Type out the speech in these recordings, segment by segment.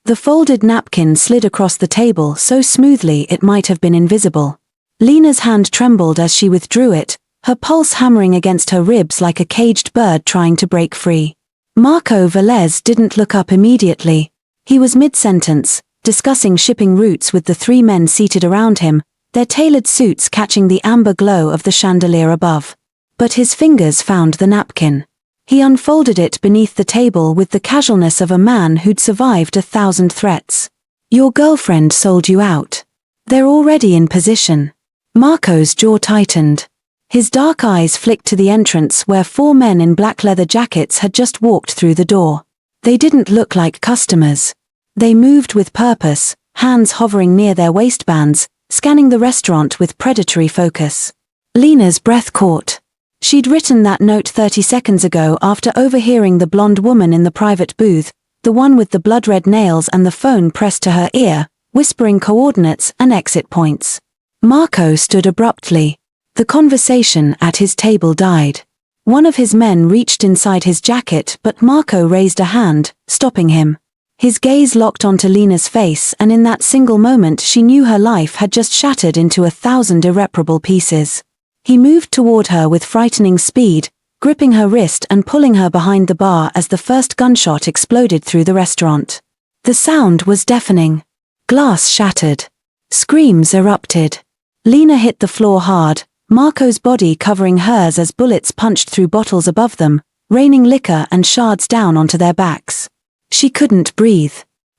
The folded napkin slid across the table so smoothly it might have been invisible. Lina's hand trembled as she withdrew it, her pulse hammering against her ribs like a caged bird trying to break free. Marco Valez didn't look up immediately. He was mid-sentence, discussing shipping routes with the three men seated around him, their tailored suits catching the amber glow of the chandelier above. But his fingers found the napkin. He unfolded it beneath the table with the casualness of a man who'd survived 1,000 threats. Your girlfriend sold you out. They're already in position. Marco's jaw tightened. His dark eyes flicked to the entrance where 4 men in black leather jackets had just walked through the door. They didn't look like customers. They moved with purpose, hands hovering near their waistbands, scanning the restaurant with predatory focus. Lina's breath caught. She'd written that note 30 seconds ago after overhearing the blonde woman in the private booth, the one with the blood-red nails and the phone pressed to her ear, whispering coordinates and exit points. Marco stood abruptly. The conversation at his table died. One of his men reached inside his jacket but Marco raised a hand, stopping him. His gaze locked onto Lina's face and in that single moment she knew her life had just shattered into 1,000 irreparable pieces. He moved toward her with frightening speed, gripping her wrist and pulling her behind the bar as the first gunshot exploded through the restaurant. The sound was deafening. Glass shattered. Screams erupted. Lina hit the floor hard, Marco's body covering hers as bullets punched through bottles above them, raining liquor and shards down onto their backs. She couldn't breathe.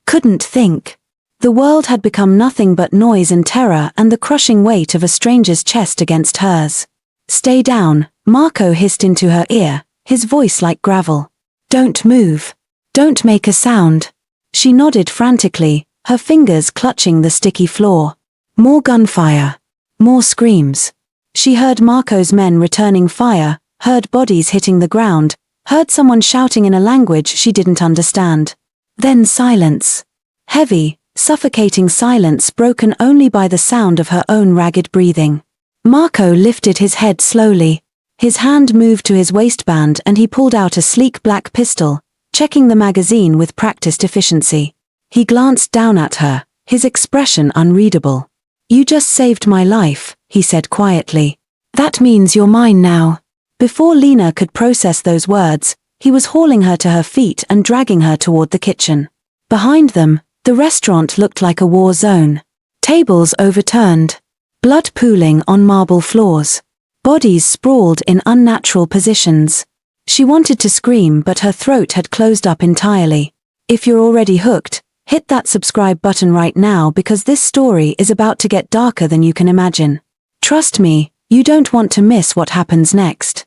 Couldn't think. The world had become nothing but noise and terror and the crushing weight of a stranger's chest against hers. Stay down, Marco hissed into her ear, his voice like gravel. Don't move. Don't make a sound. She nodded frantically, her fingers clutching the sticky floor. More gunfire. More screams. She heard Marco's men returning fire, heard bodies hitting the ground, heard someone shouting in a language she didn't understand. Then silence. Heavy, suffocating silence broken only by the sound of her own ragged breathing. Marco lifted his head slowly. His hand moved to his waistband and he pulled out a sleek black pistol, checking the magazine with practiced efficiency. He glanced down at her, his expression unreadable. You just saved my life, he said quietly. That means you're mine now. Before Lina could process those words, he was hauling her to her feet and dragging her toward the kitchen. Behind them, the restaurant looked like a war zone. Tables overturned. Blood pooling on marble floors. Bodies sprawled in unnatural positions. She wanted to scream but her throat had closed up entirely. If you're already hooked, hit that subscribe button right now because this story is about to get darker than you can imagine. Trust me, you don't want to miss what happens next.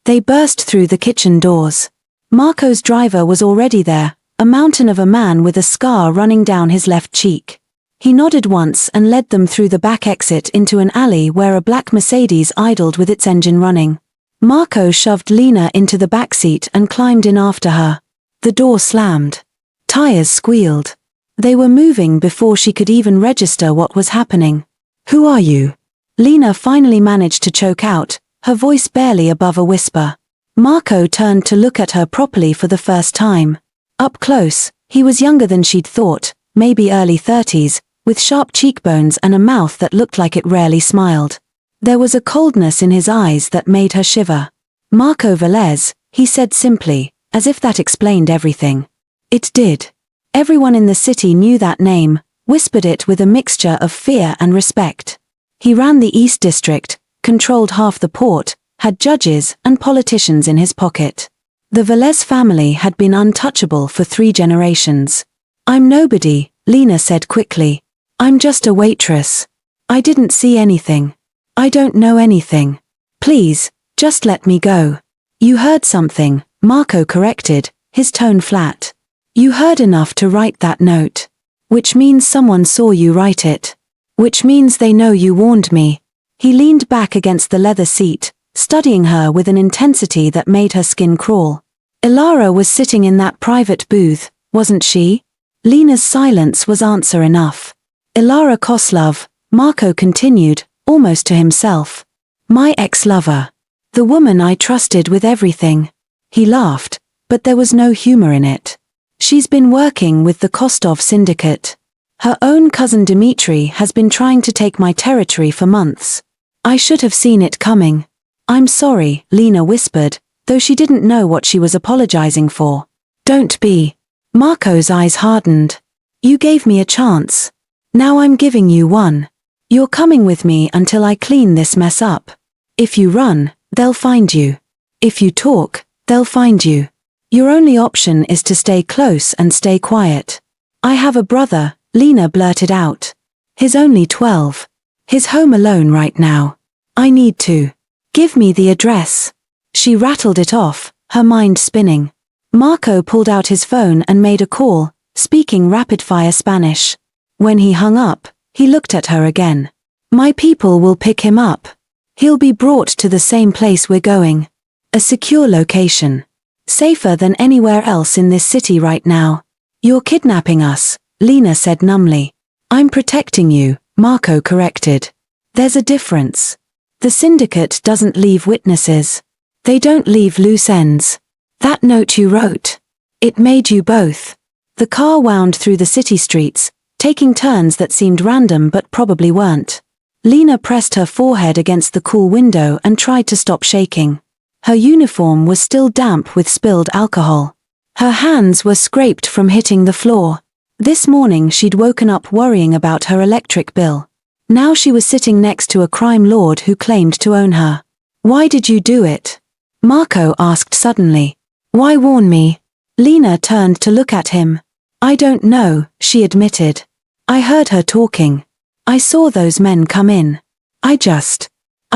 They burst through the kitchen doors. Marco's driver was already there, a mountain of a man with a scar running down his left cheek. He nodded once and led them through the back exit into an alley where a black Mercedes idled with its engine running. Marco shoved Lina into the backseat and climbed in after her. The door slammed. Tires squealed. They were moving before she could even register what was happening. Who are you? Lina finally managed to choke out, her voice barely above a whisper. Marco turned to look at her properly for the first time. Up close, he was younger than she'd thought, maybe early 30s, with sharp cheekbones and a mouth that looked like it rarely smiled. There was a coldness in his eyes that made her shiver. Marco Valez, he said simply, as if that explained everything. It did. Everyone in the city knew that name, whispered it with a mixture of fear and respect. He ran the East District, controlled half the port, had judges and politicians in his pocket. The Valez family had been untouchable for 3 generations. I'm nobody, Lina said quickly. I'm just a waitress. I didn't see anything. I don't know anything. Please, just let me go. You heard something, Marco corrected, his tone flat. You heard enough to write that note. Which means someone saw you write it. Which means they know you warned me. He leaned back against the leather seat, studying her with an intensity that made her skin crawl. Ilara was sitting in that private booth, wasn't she? Lina's silence was answer enough. Ilara Koslov, Marco continued, almost to himself. My ex-lover. The woman I trusted with everything. He laughed, but there was no humor in it. She's been working with the Kostov syndicate. Her own cousin Dmitri has been trying to take my territory for months. I should have seen it coming. I'm sorry, Lina whispered, though she didn't know what she was apologizing for. Don't be. Marco's eyes hardened. You gave me a chance. Now I'm giving you one. You're coming with me until I clean this mess up. If you run, they'll find you. If you talk, they'll find you. Your only option is to stay close and stay quiet. I have a brother, Lina blurted out. He's only 12. He's home alone right now. I need to. Give me the address. She rattled it off, her mind spinning. Marco pulled out his phone and made a call, speaking rapid-fire Spanish. When he hung up, he looked at her again. My people will pick him up. He'll be brought to the same place we're going. A secure location. Safer than anywhere else in this city right now. You're kidnapping us, Lina said numbly. I'm protecting you, Marco corrected. There's a difference. The syndicate doesn't leave witnesses. They don't leave loose ends. That note you wrote. It made you both. The car wound through the city streets, taking turns that seemed random but probably weren't. Lina pressed her forehead against the cool window and tried to stop shaking. Her uniform was still damp with spilled alcohol. Her hands were scraped from hitting the floor. This morning she'd woken up worrying about her electric bill. Now she was sitting next to a crime lord who claimed to own her. Why did you do it? Marco asked suddenly. Why warn me? Lina turned to look at him. I don't know, she admitted. I heard her talking. I saw those men come in. I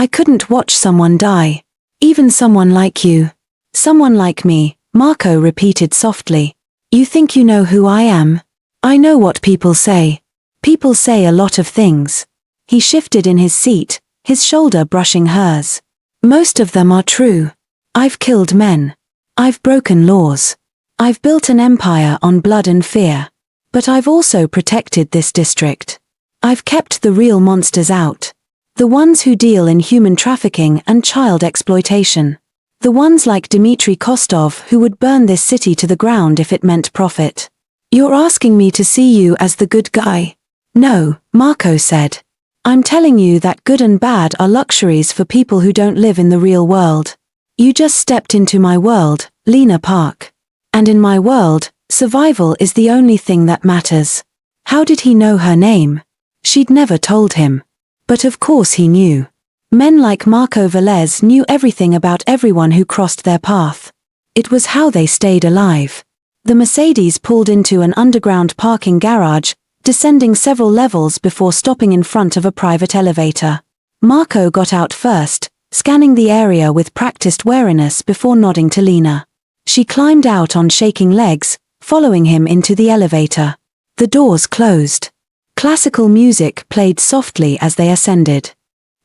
couldn't watch someone die. Even someone like you. Someone like me, Marco repeated softly. You think you know who I am? I know what people say. People say a lot of things. He shifted in his seat, his shoulder brushing hers. Most of them are true. I've killed men. I've broken laws. I've built an empire on blood and fear. But I've also protected this district. I've kept the real monsters out. The ones who deal in human trafficking and child exploitation. The ones like Dmitri Kostov who would burn this city to the ground if it meant profit. You're asking me to see you as the good guy? No, Marco said. I'm telling you that good and bad are luxuries for people who don't live in the real world. You just stepped into my world, Lina Park. And in my world, survival is the only thing that matters. How did he know her name? She'd never told him. But of course he knew. Men like Marco Valez knew everything about everyone who crossed their path. It was how they stayed alive. The Mercedes pulled into an underground parking garage, descending several levels before stopping in front of a private elevator. Marco got out first, scanning the area with practiced wariness before nodding to Lina. She climbed out on shaking legs, following him into the elevator. The doors closed. Classical music played softly as they ascended.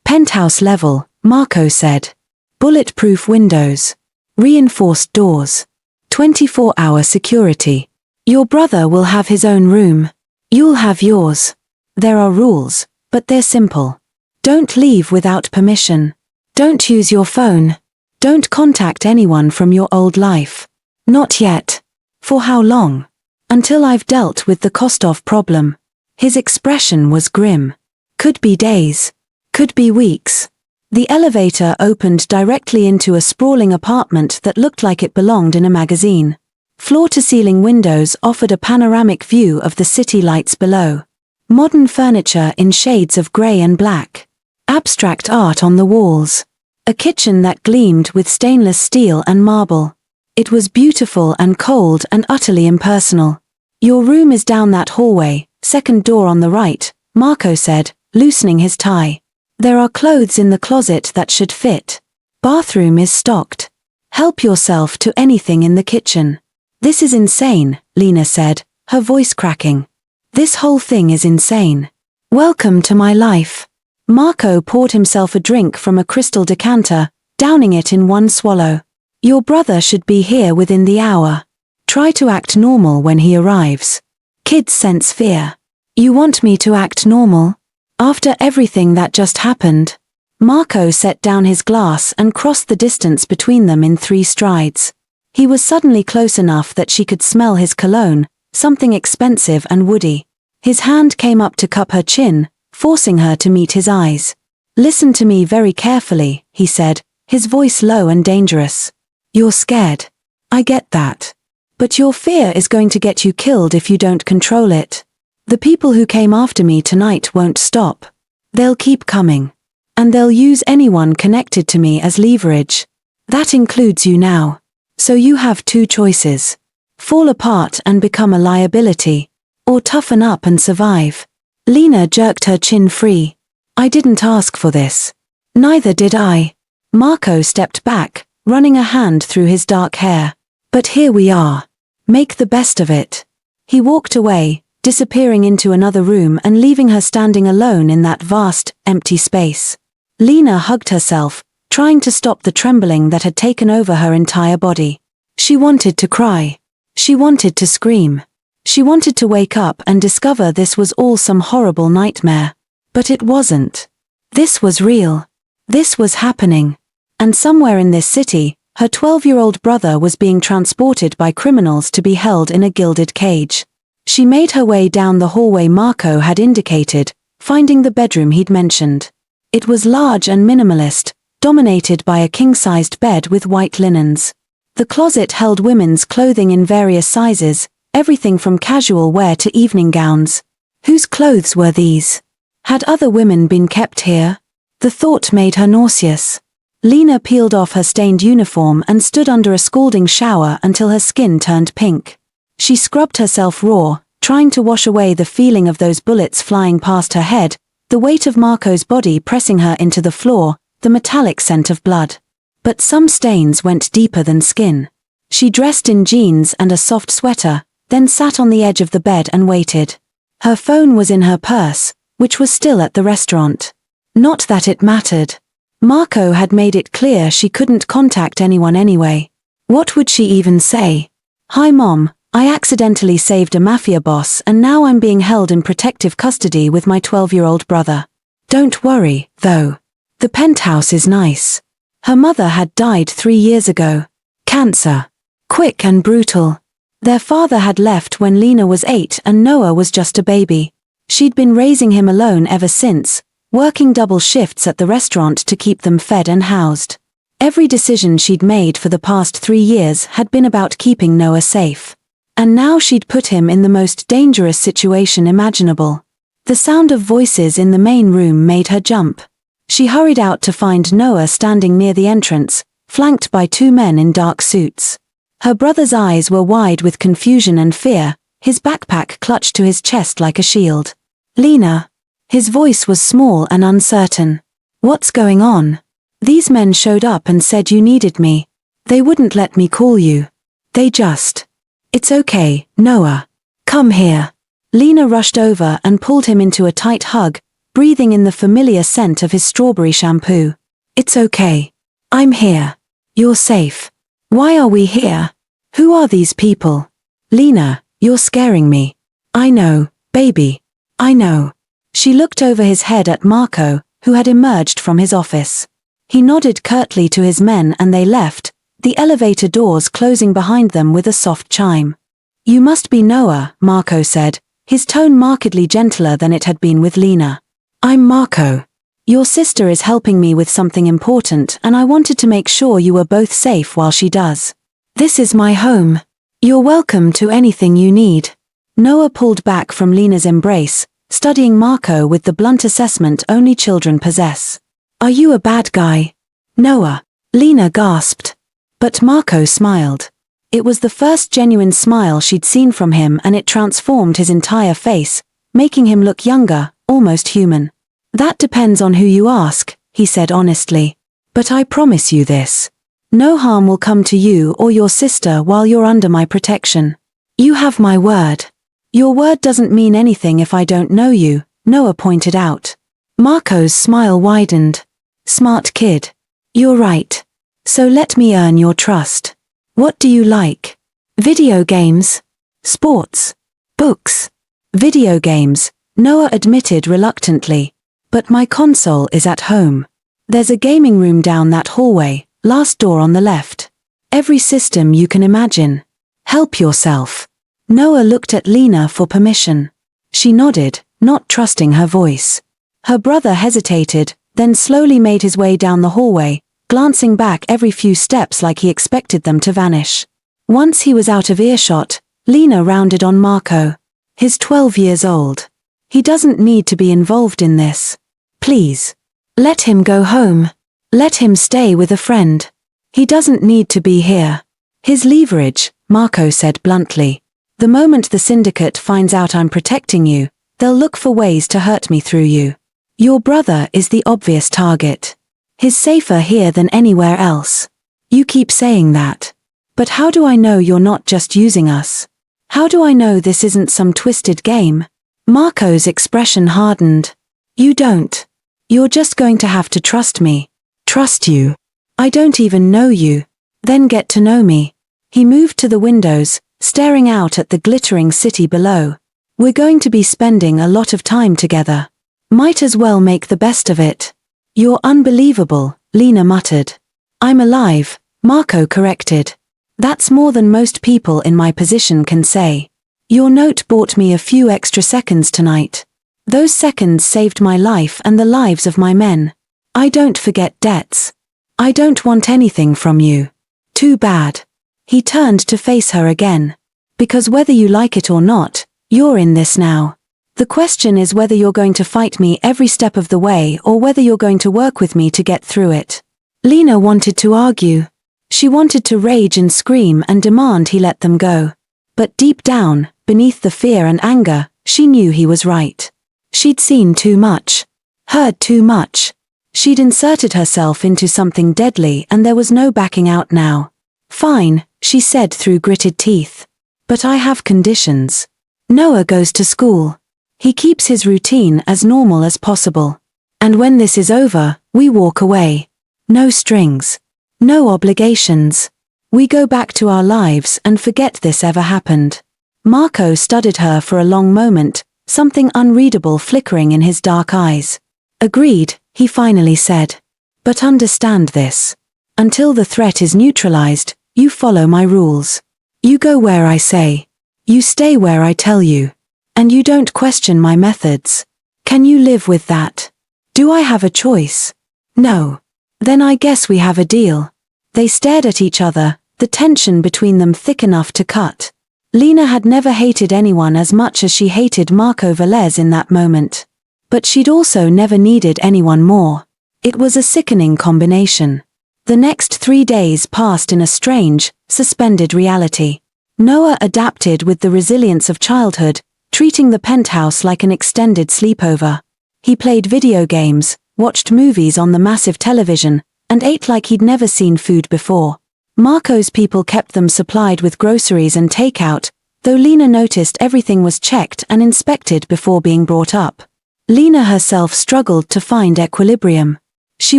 Penthouse level, Marco said. Bulletproof windows. Reinforced doors. 24-hour security. Your brother will have his own room. You'll have yours. There are rules, but they're simple. Don't leave without permission. Don't use your phone. Don't contact anyone from your old life. Not yet. For how long? Until I've dealt with the Kostov problem. His expression was grim. Could be days. Could be weeks. The elevator opened directly into a sprawling apartment that looked like it belonged in a magazine. Floor-to-ceiling windows offered a panoramic view of the city lights below. Modern furniture in shades of grey and black. Abstract art on the walls. A kitchen that gleamed with stainless steel and marble. It was beautiful and cold and utterly impersonal. Your room is down that hallway, second door on the right, Marco said, loosening his tie. There are clothes in the closet that should fit. Bathroom is stocked. Help yourself to anything in the kitchen. This is insane, Lina said, her voice cracking. This whole thing is insane. Welcome to my life. Marco poured himself a drink from a crystal decanter, downing it in one swallow. Your brother should be here within the hour. Try to act normal when he arrives. Kids sense fear. You want me to act normal? After everything that just happened? Marco set down his glass and crossed the distance between them in 3 strides. He was suddenly close enough that she could smell his cologne, something expensive and woody. His hand came up to cup her chin, forcing her to meet his eyes. "Listen to me very carefully," he said, his voice low and dangerous. "You're scared. I get that. But your fear is going to get you killed if you don't control it. The people who came after me tonight won't stop. They'll keep coming. And they'll use anyone connected to me as leverage. That includes you now. So you have two choices. Fall apart and become a liability. Or toughen up and survive." Lina jerked her chin free. "I didn't ask for this." "Neither did I." Marco stepped back, running a hand through his dark hair. "But here we are. Make the best of it." He walked away, disappearing into another room and leaving her standing alone in that vast, empty space. Lina hugged herself, trying to stop the trembling that had taken over her entire body. She wanted to cry. She wanted to scream. She wanted to wake up and discover this was all some horrible nightmare. But it wasn't. This was real. This was happening. And somewhere in this city, her 12-year-old brother was being transported by criminals to be held in a gilded cage. She made her way down the hallway Marco had indicated, finding the bedroom he'd mentioned. It was large and minimalist, dominated by a king-sized bed with white linens. The closet held women's clothing in various sizes, everything from casual wear to evening gowns. Whose clothes were these? Had other women been kept here? The thought made her nauseous. Lina peeled off her stained uniform and stood under a scalding shower until her skin turned pink. She scrubbed herself raw, trying to wash away the feeling of those bullets flying past her head, the weight of Marco's body pressing her into the floor, the metallic scent of blood. But some stains went deeper than skin. She dressed in jeans and a soft sweater, then sat on the edge of the bed and waited. Her phone was in her purse, which was still at the restaurant. Not that it mattered. Marco had made it clear she couldn't contact anyone anyway. What would she even say? "Hi Mom, I accidentally saved a Mafia boss and now I'm being held in protective custody with my 12-year-old brother. Don't worry, though. The penthouse is nice." Her mother had died 3 years ago. Cancer. Quick and brutal. Their father had left when Lina was 8 and Noah was just a baby. She'd been raising him alone ever since, working double shifts at the restaurant to keep them fed and housed. Every decision she'd made for the past 3 years had been about keeping Noah safe. And now she'd put him in the most dangerous situation imaginable. The sound of voices in the main room made her jump. She hurried out to find Noah standing near the entrance, flanked by 2 men in dark suits. Her brother's eyes were wide with confusion and fear, his backpack clutched to his chest like a shield. "Lina." His voice was small and uncertain. "What's going on?" "These men showed up and said you needed me. They wouldn't let me call you. They just..." "It's okay, Noah. Come here." Lina rushed over and pulled him into a tight hug, breathing in the familiar scent of his strawberry shampoo. "It's okay. I'm here. You're safe." "Why are we here? Who are these people?" "Lina, you're scaring me." "I know, baby. I know." She looked over his head at Marco, who had emerged from his office. He nodded curtly to his men and they left, the elevator doors closing behind them with a soft chime. "You must be Noah," Marco said, his tone markedly gentler than it had been with Lina. "I'm Marco. Your sister is helping me with something important and I wanted to make sure you were both safe while she does. This is my home. You're welcome to anything you need." Noah pulled back from Lina's embrace, studying Marco with the blunt assessment only children possess. "Are you a bad guy?" "Noah." Lina gasped. But Marco smiled. It was the first genuine smile she'd seen from him and it transformed his entire face, making him look younger, almost human. "That depends on who you ask," he said honestly. "But I promise you this. No harm will come to you or your sister while you're under my protection. You have my word." "Your word doesn't mean anything if I don't know you," Noah pointed out. Marco's smile widened. "Smart kid. You're right. So let me earn your trust. What do you like? Video games? Sports? Books?" "Video games," Noah admitted reluctantly. "But my console is at home. There's a gaming room down that hallway, last door on the left." Every system you can imagine. Help yourself. Noah looked at Lina for permission. She nodded, not trusting her voice. Her brother hesitated, then slowly made his way down the hallway, glancing back every few steps like he expected them to vanish. Once he was out of earshot, Lina rounded on Marco. He's 12 years old. He doesn't need to be involved in this. Please. Let him go home. Let him stay with a friend. He doesn't need to be here. His leverage, Marco said bluntly. The moment the syndicate finds out I'm protecting you, they'll look for ways to hurt me through you. Your brother is the obvious target. He's safer here than anywhere else. You keep saying that. But how do I know you're not just using us? How do I know this isn't some twisted game? Marco's expression hardened. You don't. You're just going to have to trust me. Trust you. I don't even know you. Then get to know me. He moved to the windows, staring out at the glittering city below. We're going to be spending a lot of time together. Might as well make the best of it. You're unbelievable, Lina muttered. I'm alive, Marco corrected. That's more than most people in my position can say. Your note bought me a few extra seconds tonight. Those seconds saved my life and the lives of my men. I don't forget debts. I don't want anything from you. Too bad. He turned to face her again. Because whether you like it or not, you're in this now. The question is whether you're going to fight me every step of the way or whether you're going to work with me to get through it. Lina wanted to argue. She wanted to rage and scream and demand he let them go. But deep down, beneath the fear and anger, she knew he was right. She'd seen too much. Heard too much. She'd inserted herself into something deadly and there was no backing out now. Fine, she said through gritted teeth. But I have conditions. Noah goes to school. He keeps his routine as normal as possible. And when this is over, we walk away. No strings. No obligations. We go back to our lives and forget this ever happened. Marco studied her for a long moment, something unreadable flickering in his dark eyes. Agreed, he finally said. But understand this. Until the threat is neutralized, you follow my rules. You go where I say. You stay where I tell you. And you don't question my methods. Can you live with that? Do I have a choice? No. Then I guess we have a deal. They stared at each other, the tension between them thick enough to cut. Lina had never hated anyone as much as she hated Marco Valez in that moment. But she'd also never needed anyone more. It was a sickening combination. The next 3 days passed in a strange, suspended reality. Noah adapted with the resilience of childhood, treating the penthouse like an extended sleepover. He played video games, watched movies on the massive television, and ate like he'd never seen food before. Marco's people kept them supplied with groceries and takeout, though Lina noticed everything was checked and inspected before being brought up. Lina herself struggled to find equilibrium. She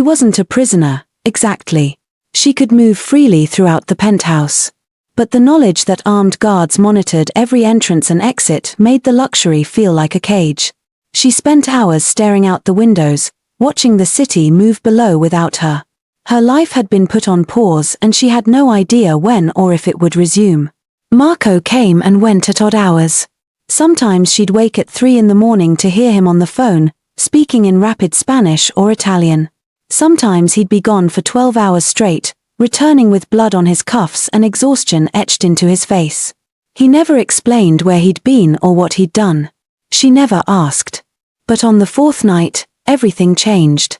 wasn't a prisoner, exactly. She could move freely throughout the penthouse. But the knowledge that armed guards monitored every entrance and exit made the luxury feel like a cage. She spent hours staring out the windows, watching the city move below without her. Her life had been put on pause and she had no idea when or if it would resume. Marco came and went at odd hours. Sometimes she'd wake at 3 in the morning to hear him on the phone, speaking in rapid Spanish or Italian. Sometimes he'd be gone for 12 hours straight, returning with blood on his cuffs and exhaustion etched into his face. He never explained where he'd been or what he'd done. She never asked. But on the 4th night, everything changed.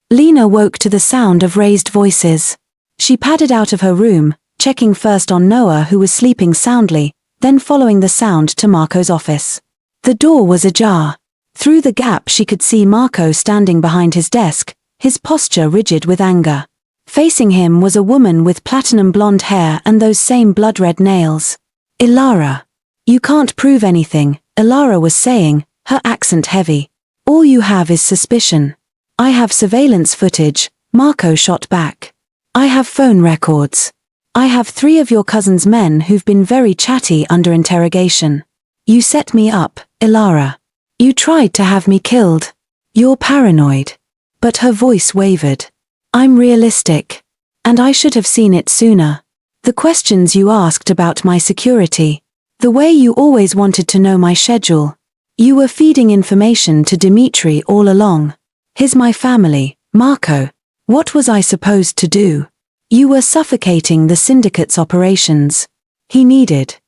Lina woke to the sound of raised voices. She padded out of her room, checking first on Noah who was sleeping soundly, then following the sound to Marco's office. The door was ajar. Through the gap she could see Marco standing behind his desk, his posture rigid with anger. Facing him was a woman with platinum blonde hair and those same blood-red nails. Ilara. You can't prove anything, Ilara was saying, her accent heavy. All you have is suspicion. I have surveillance footage, Marco shot back. I have phone records. I have 3 of your cousin's men who've been very chatty under interrogation. You set me up, Ilara. You tried to have me killed. You're paranoid. But her voice wavered. I'm realistic. And I should have seen it sooner. The questions you asked about my security. The way you always wanted to know my schedule. You were feeding information to Dimitri all along. He's my family, Marco. What was I supposed to do? You were suffocating the syndicate's operations. He needed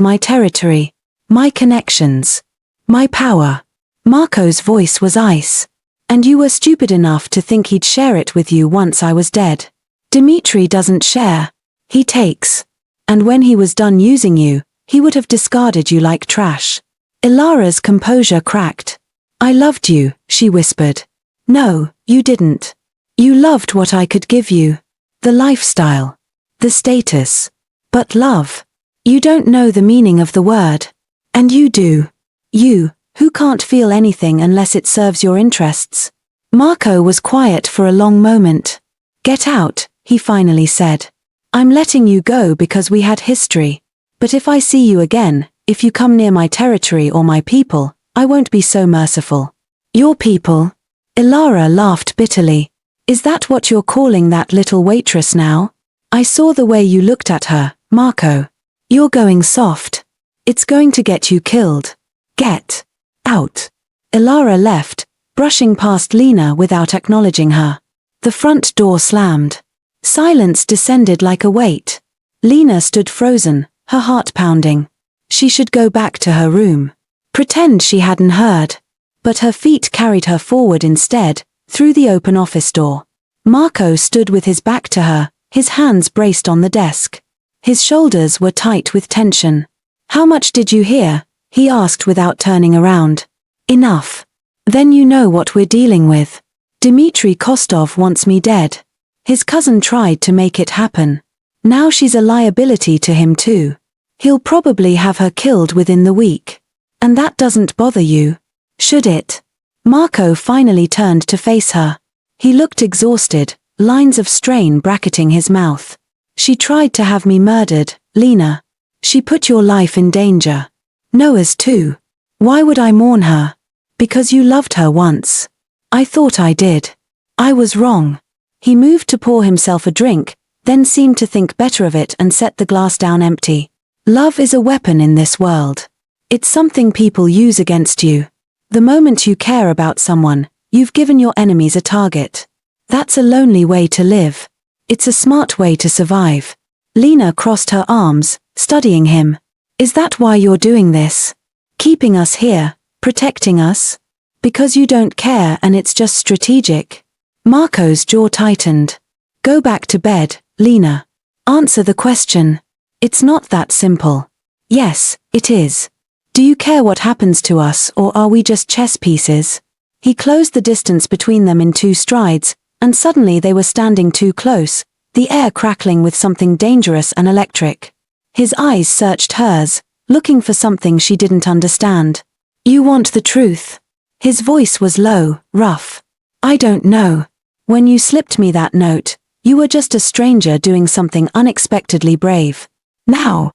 my territory, my connections, my power. Marco's voice was ice. And you were stupid enough to think he'd share it with you once I was dead. Dimitri doesn't share. He takes. And when he was done using you, he would have discarded you like trash. Ilara's composure cracked. I loved you, she whispered. No, you didn't. You loved what I could give you. The lifestyle. The status. But love. You don't know the meaning of the word. And you do. You, who can't feel anything unless it serves your interests. Marco was quiet for a long moment. Get out, he finally said. I'm letting you go because we had history. But if I see you again, if you come near my territory or my people, I won't be so merciful. Your people? Ilara laughed bitterly. Is that what you're calling that little waitress now? I saw the way you looked at her, Marco. You're going soft. It's going to get you killed. Get out. Ilara left, brushing past Lina without acknowledging her. The front door slammed. Silence descended like a weight. Lina stood frozen, her heart pounding. She should go back to her room. Pretend she hadn't heard. But her feet carried her forward instead, through the open office door. Marco stood with his back to her, his hands braced on the desk. His shoulders were tight with tension. How much did you hear? He asked without turning around. Enough. Then you know what we're dealing with. Dmitry Kostov wants me dead. His cousin tried to make it happen. Now she's a liability to him too. He'll probably have her killed within the week. And that doesn't bother you, should it? Marco finally turned to face her. He looked exhausted, lines of strain bracketing his mouth. She tried to have me murdered, Lina. She put your life in danger. Noah's too. Why would I mourn her? Because you loved her once. I thought I did. I was wrong. He moved to pour himself a drink, then seemed to think better of it and set the glass down empty. Love is a weapon in this world. It's something people use against you. The moment you care about someone, you've given your enemies a target. That's a lonely way to live. It's a smart way to survive. Lina crossed her arms, studying him. Is that why you're doing this? Keeping us here, protecting us? Because you don't care and it's just strategic? Marco's jaw tightened. Go back to bed, Lina. Answer the question. It's not that simple. Yes, it is. Do you care what happens to us or are we just chess pieces? He closed the distance between them in 2 strides, and suddenly they were standing too close, the air crackling with something dangerous and electric. His eyes searched hers, looking for something she didn't understand. You want the truth? His voice was low, rough. I don't know. When you slipped me that note, you were just a stranger doing something unexpectedly brave. Now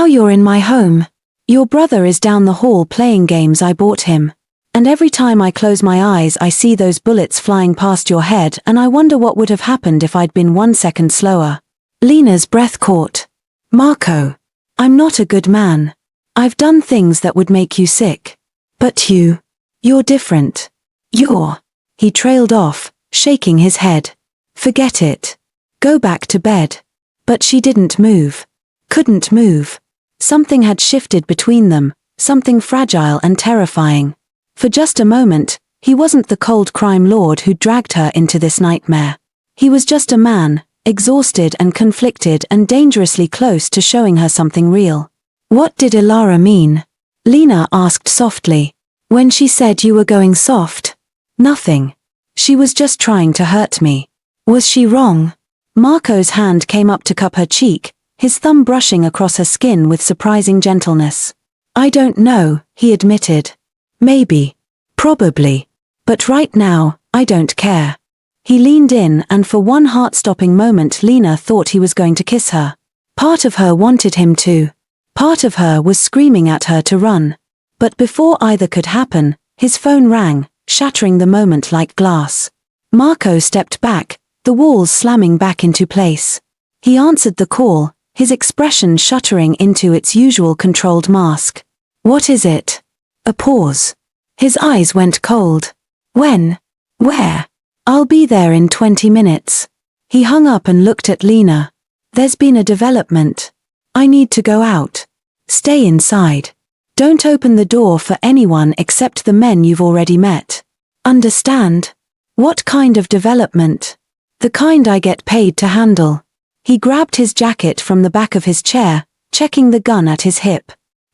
you're in my home. Your brother is down the hall playing games I bought him. And every time I close my eyes I see those bullets flying past your head and I wonder what would have happened if I'd been 1 second slower. Lina's breath caught. Marco. I'm not a good man. I've done things that would make you sick. But you're different. He trailed off, shaking his head. Forget it. Go back to bed. But she didn't move. Couldn't move. Something had shifted between them, something fragile and terrifying. For just a moment, he wasn't the cold crime lord who dragged her into this nightmare. He was just a man, exhausted and conflicted and dangerously close to showing her something real. What did Ilara mean? Lina asked softly. When she said you were going soft? Nothing. She was just trying to hurt me. Was she wrong? Marco's hand came up to cup her cheek, his thumb brushing across her skin with surprising gentleness. I don't know, he admitted. Maybe. Probably. But right now, I don't care. He leaned in and for one heart-stopping moment Lina thought he was going to kiss her. Part of her wanted him to. Part of her was screaming at her to run. But before either could happen, his phone rang, shattering the moment like glass. Marco stepped back, the walls slamming back into place. He answered the call, his expression shuttering into its usual controlled mask. What is it? A pause. His eyes went cold. When? Where? I'll be there in 20 minutes. He hung up and looked at Lina. There's been a development. I need to go out. Stay inside. Don't open the door for anyone except the men you've already met. Understand? What kind of development? The kind I get paid to handle. He grabbed his jacket from the back of his chair, checking the gun at his hip.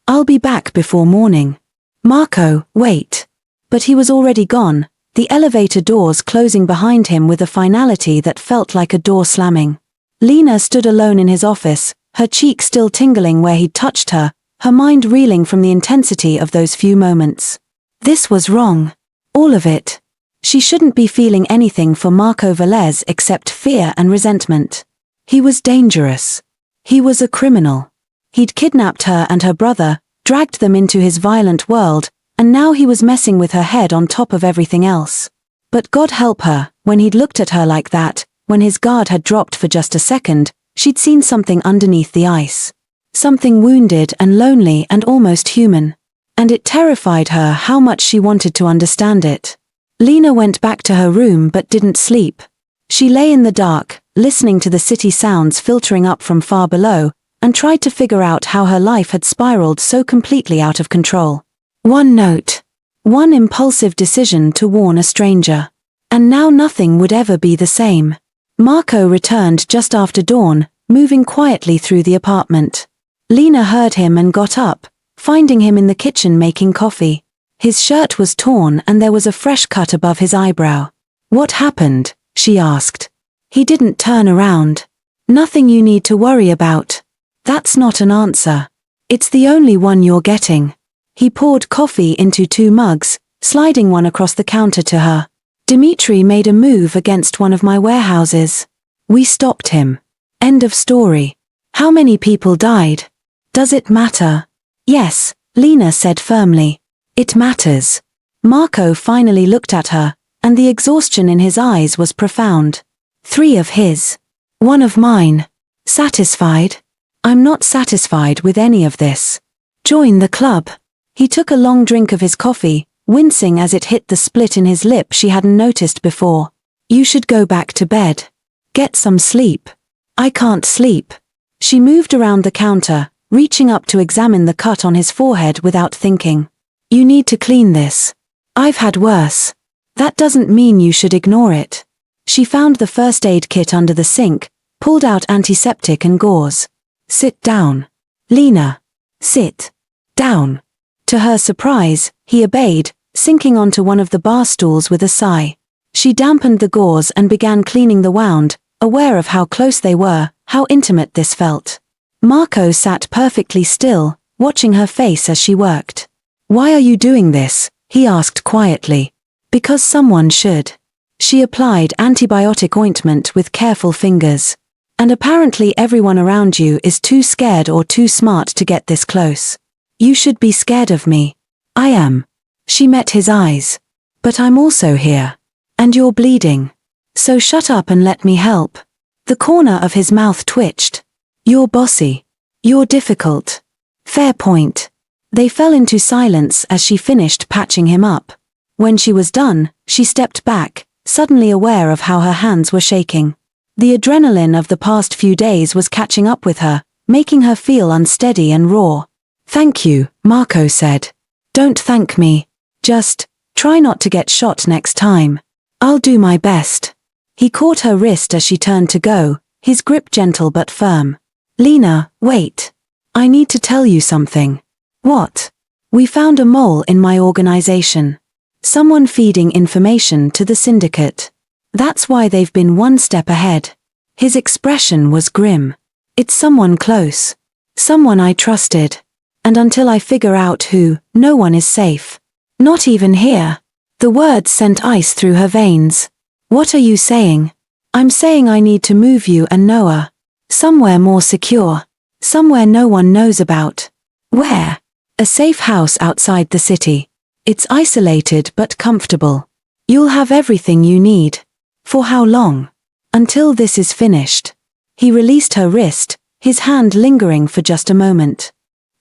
I'll be back before morning. Marco, wait. But he was already gone, the elevator doors closing behind him with a finality that felt like a door slamming. Lina stood alone in his office, her cheek still tingling where he'd touched her, her mind reeling from the intensity of those few moments. This was wrong. All of it. She shouldn't be feeling anything for Marco Valez except fear and resentment. He was dangerous. He was a criminal. He'd kidnapped her and her brother, dragged them into his violent world, and now he was messing with her head on top of everything else. But God help her, when he'd looked at her like that, when his guard had dropped for just a second, she'd seen something underneath the ice. Something wounded and lonely and almost human. And it terrified her how much she wanted to understand it. Lina went back to her room but didn't sleep. She lay in the dark, listening to the city sounds filtering up from far below, and tried to figure out how her life had spiraled so completely out of control. One note. One impulsive decision to warn a stranger. And now nothing would ever be the same. Marco returned just after dawn, moving quietly through the apartment. Lina heard him and got up, finding him in the kitchen making coffee. His shirt was torn and there was a fresh cut above his eyebrow. What happened? She asked. He didn't turn around. Nothing you need to worry about. That's not an answer. It's the only one you're getting. He poured coffee into 2 mugs, sliding one across the counter to her. Dimitri made a move against one of my warehouses. We stopped him. End of story. How many people died? Does it matter? Yes, Lina said firmly. It matters. Marco finally looked at her, and the exhaustion in his eyes was profound. 3 of his. 1 of mine. Satisfied? I'm not satisfied with any of this. Join the club. He took a long drink of his coffee, wincing as it hit the split in his lip she hadn't noticed before. You should go back to bed. Get some sleep. I can't sleep. She moved around the counter, reaching up to examine the cut on his forehead without thinking. You need to clean this. I've had worse. That doesn't mean you should ignore it. She found the first aid kit under the sink, pulled out antiseptic and gauze. Sit down. Lina. Sit. Down. To her surprise, he obeyed, sinking onto one of the bar stools with a sigh. She dampened the gauze and began cleaning the wound, aware of how close they were, how intimate this felt. Marco sat perfectly still, watching her face as she worked. Why are you doing this? He asked quietly. Because someone should. She applied antibiotic ointment with careful fingers. And apparently everyone around you is too scared or too smart to get this close. You should be scared of me. I am. She met his eyes. But I'm also here. And you're bleeding. So shut up and let me help. The corner of his mouth twitched. You're bossy. You're difficult. Fair point. They fell into silence as she finished patching him up. When she was done, she stepped back, suddenly aware of how her hands were shaking. The adrenaline of the past few days was catching up with her, making her feel unsteady and raw. Thank you, Marco said. Don't thank me. Just, try not to get shot next time. I'll do my best. He caught her wrist as she turned to go, his grip gentle but firm. Lina, wait. I need to tell you something. What? We found a mole in my organization. Someone feeding information to the syndicate. That's why they've been one step ahead. His expression was grim. It's someone close. Someone I trusted. And until I figure out who, no one is safe. Not even here. The words sent ice through her veins. What are you saying? I'm saying I need to move you and Noah. Somewhere more secure. Somewhere no one knows about. Where? A safe house outside the city. It's isolated but comfortable. You'll have everything you need. For how long? Until this is finished. He released her wrist, his hand lingering for just a moment.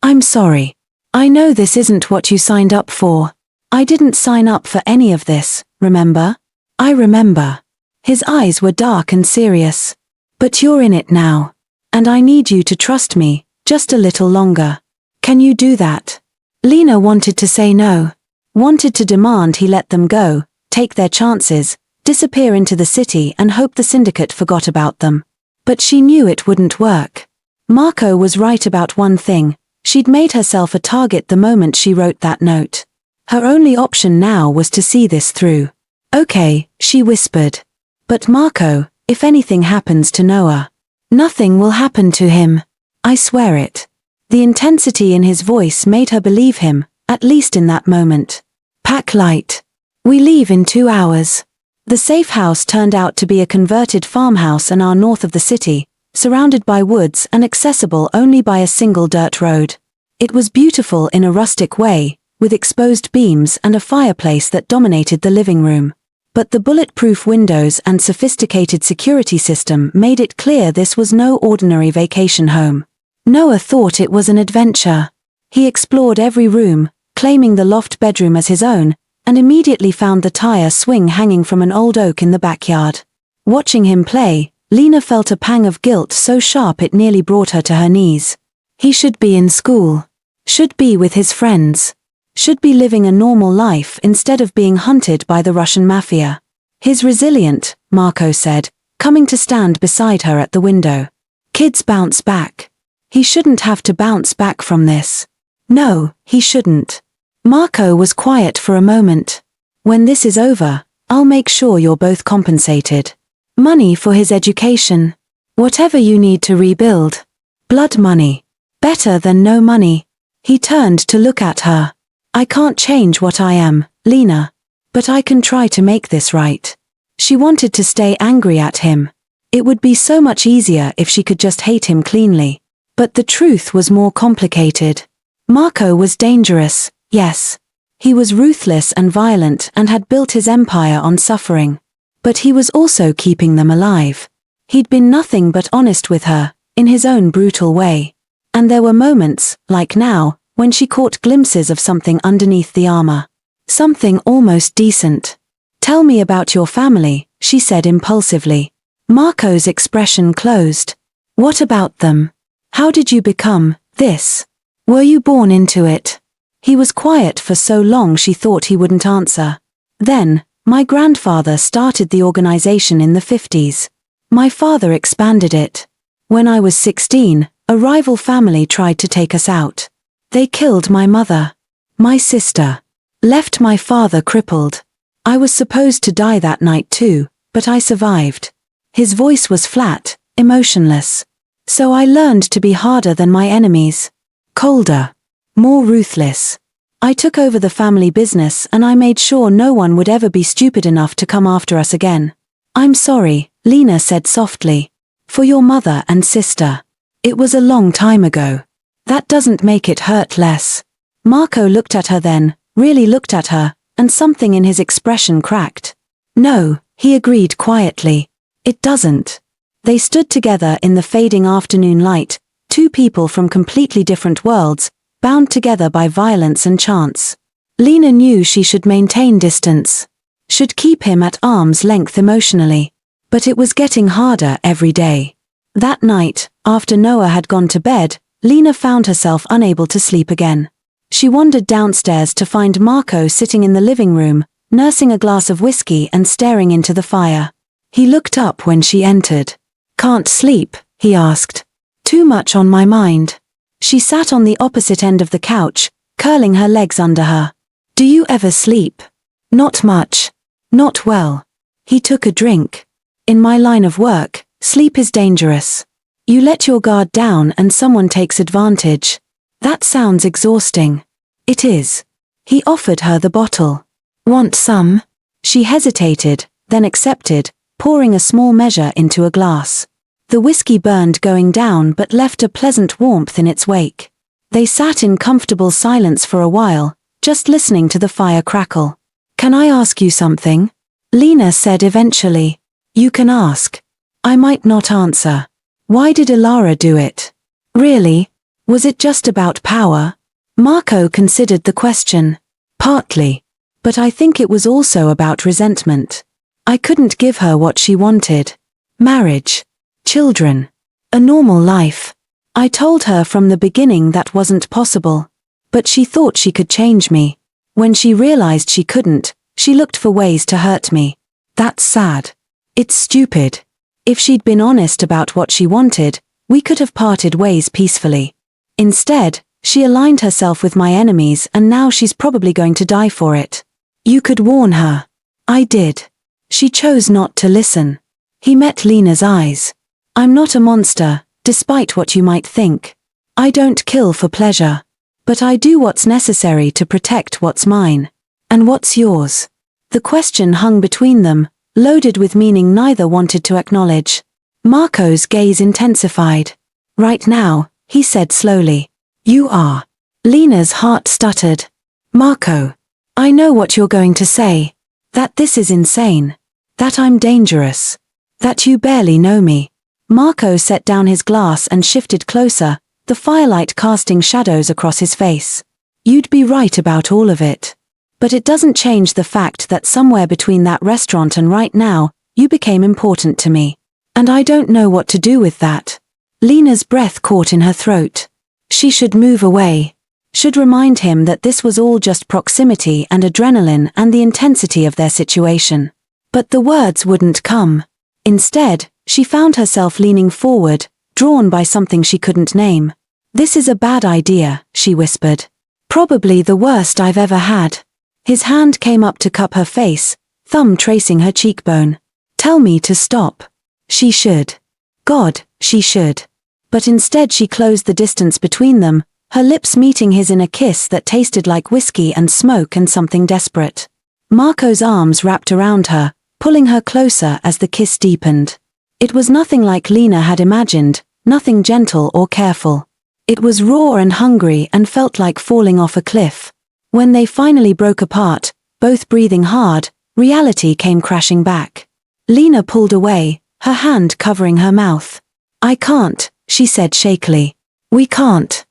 I'm sorry. I know this isn't what you signed up for. I didn't sign up for any of this, remember? I remember. His eyes were dark and serious. But you're in it now. And I need you to trust me, just a little longer. Can you do that? Lina wanted to say no. Wanted to demand he let them go, take their chances, disappear into the city and hope the syndicate forgot about them. But she knew it wouldn't work. Marco was right about one thing. She'd made herself a target the moment she wrote that note. Her only option now was to see this through. Okay, she whispered. But Marco, if anything happens to Noah, nothing will happen to him. I swear it. The intensity in his voice made her believe him, at least in that moment. Pack light. We leave in 2 hours. The safe house turned out to be a converted farmhouse an hour north of the city, surrounded by woods and accessible only by a single dirt road. It was beautiful in a rustic way, with exposed beams and a fireplace that dominated the living room. But the bulletproof windows and sophisticated security system made it clear this was no ordinary vacation home. Noah thought it was an adventure. He explored every room, claiming the loft bedroom as his own, and immediately found the tire swing hanging from an old oak in the backyard. Watching him play, Lina felt a pang of guilt so sharp it nearly brought her to her knees. He should be in school. Should be with his friends. Should be living a normal life instead of being hunted by the Russian mafia. He's resilient, Marco said, coming to stand beside her at the window. Kids bounce back. He shouldn't have to bounce back from this. No, he shouldn't. Marco was quiet for a moment. When this is over, I'll make sure you're both compensated. Money for his education. Whatever you need to rebuild. Blood money. Better than no money. He turned to look at her. I can't change what I am, Lina. But I can try to make this right. She wanted to stay angry at him. It would be so much easier if she could just hate him cleanly. But the truth was more complicated. Marco was dangerous, yes. He was ruthless and violent and had built his empire on suffering. But he was also keeping them alive. He'd been nothing but honest with her, in his own brutal way. And there were moments, like now, when she caught glimpses of something underneath the armor. Something almost decent. Tell me about your family, she said impulsively. Marco's expression closed. What about them? How did you become this? Were you born into it? He was quiet for so long she thought he wouldn't answer. Then, my grandfather started the organization in the 50s. My father expanded it. When I was 16, a rival family tried to take us out. They killed my mother. My sister. Left my father crippled. I was supposed to die that night too, but I survived. His voice was flat, emotionless. So I learned to be harder than my enemies. Colder. More ruthless. I took over the family business and I made sure no one would ever be stupid enough to come after us again. I'm sorry, Lina said softly. For your mother and sister. It was a long time ago. That doesn't make it hurt less. Marco looked at her then, really looked at her, and something in his expression cracked. No, he agreed quietly. It doesn't. They stood together in the fading afternoon light, two people from completely different worlds, bound together by violence and chance. Lina knew she should maintain distance. Should keep him at arm's length emotionally. But it was getting harder every day. That night, after Noah had gone to bed, Lina found herself unable to sleep again. She wandered downstairs to find Marco sitting in the living room, nursing a glass of whiskey and staring into the fire. He looked up when she entered. Can't sleep, he asked. Too much on my mind. She sat on the opposite end of the couch, curling her legs under her. Do you ever sleep? Not much. Not well. He took a drink. In my line of work, sleep is dangerous. You let your guard down and someone takes advantage. That sounds exhausting. It is. He offered her the bottle. Want some? She hesitated, then accepted, pouring a small measure into a glass. The whiskey burned going down but left a pleasant warmth in its wake. They sat in comfortable silence for a while, just listening to the fire crackle. Can I ask you something? Lina said eventually. You can ask. I might not answer. Why did Ilara do it? Really? Was it just about power? Marco considered the question. Partly. But I think it was also about resentment. I couldn't give her what she wanted. Marriage. Children. A normal life. I told her from the beginning that wasn't possible. But she thought she could change me. When she realized she couldn't, she looked for ways to hurt me. That's sad. It's stupid. If she'd been honest about what she wanted, we could have parted ways peacefully. Instead, she aligned herself with my enemies and now she's probably going to die for it. You could warn her. I did. She chose not to listen. He met Lina's eyes. I'm not a monster, despite what you might think. I don't kill for pleasure. But I do what's necessary to protect what's mine. And what's yours? The question hung between them, loaded with meaning neither wanted to acknowledge. Marco's gaze intensified. Right now, he said slowly. You are. Lina's heart stuttered. Marco. I know what you're going to say. That this is insane. That I'm dangerous. That you barely know me. Marco set down his glass and shifted closer, the firelight casting shadows across his face. You'd be right about all of it. But it doesn't change the fact that somewhere between that restaurant and right now, you became important to me. And I don't know what to do with that. Lina's breath caught in her throat. She should move away. Should remind him that this was all just proximity and adrenaline and the intensity of their situation. But the words wouldn't come. Instead, she found herself leaning forward, drawn by something she couldn't name. This is a bad idea, she whispered. Probably the worst I've ever had. His hand came up to cup her face, thumb tracing her cheekbone. Tell me to stop. She should. God, she should. But instead she closed the distance between them, her lips meeting his in a kiss that tasted like whiskey and smoke and something desperate. Marco's arms wrapped around her, pulling her closer as the kiss deepened. It was nothing like Lina had imagined, nothing gentle or careful. It was raw and hungry and felt like falling off a cliff. When they finally broke apart, both breathing hard, reality came crashing back. Lina pulled away, her hand covering her mouth. I can't, she said shakily. We can't.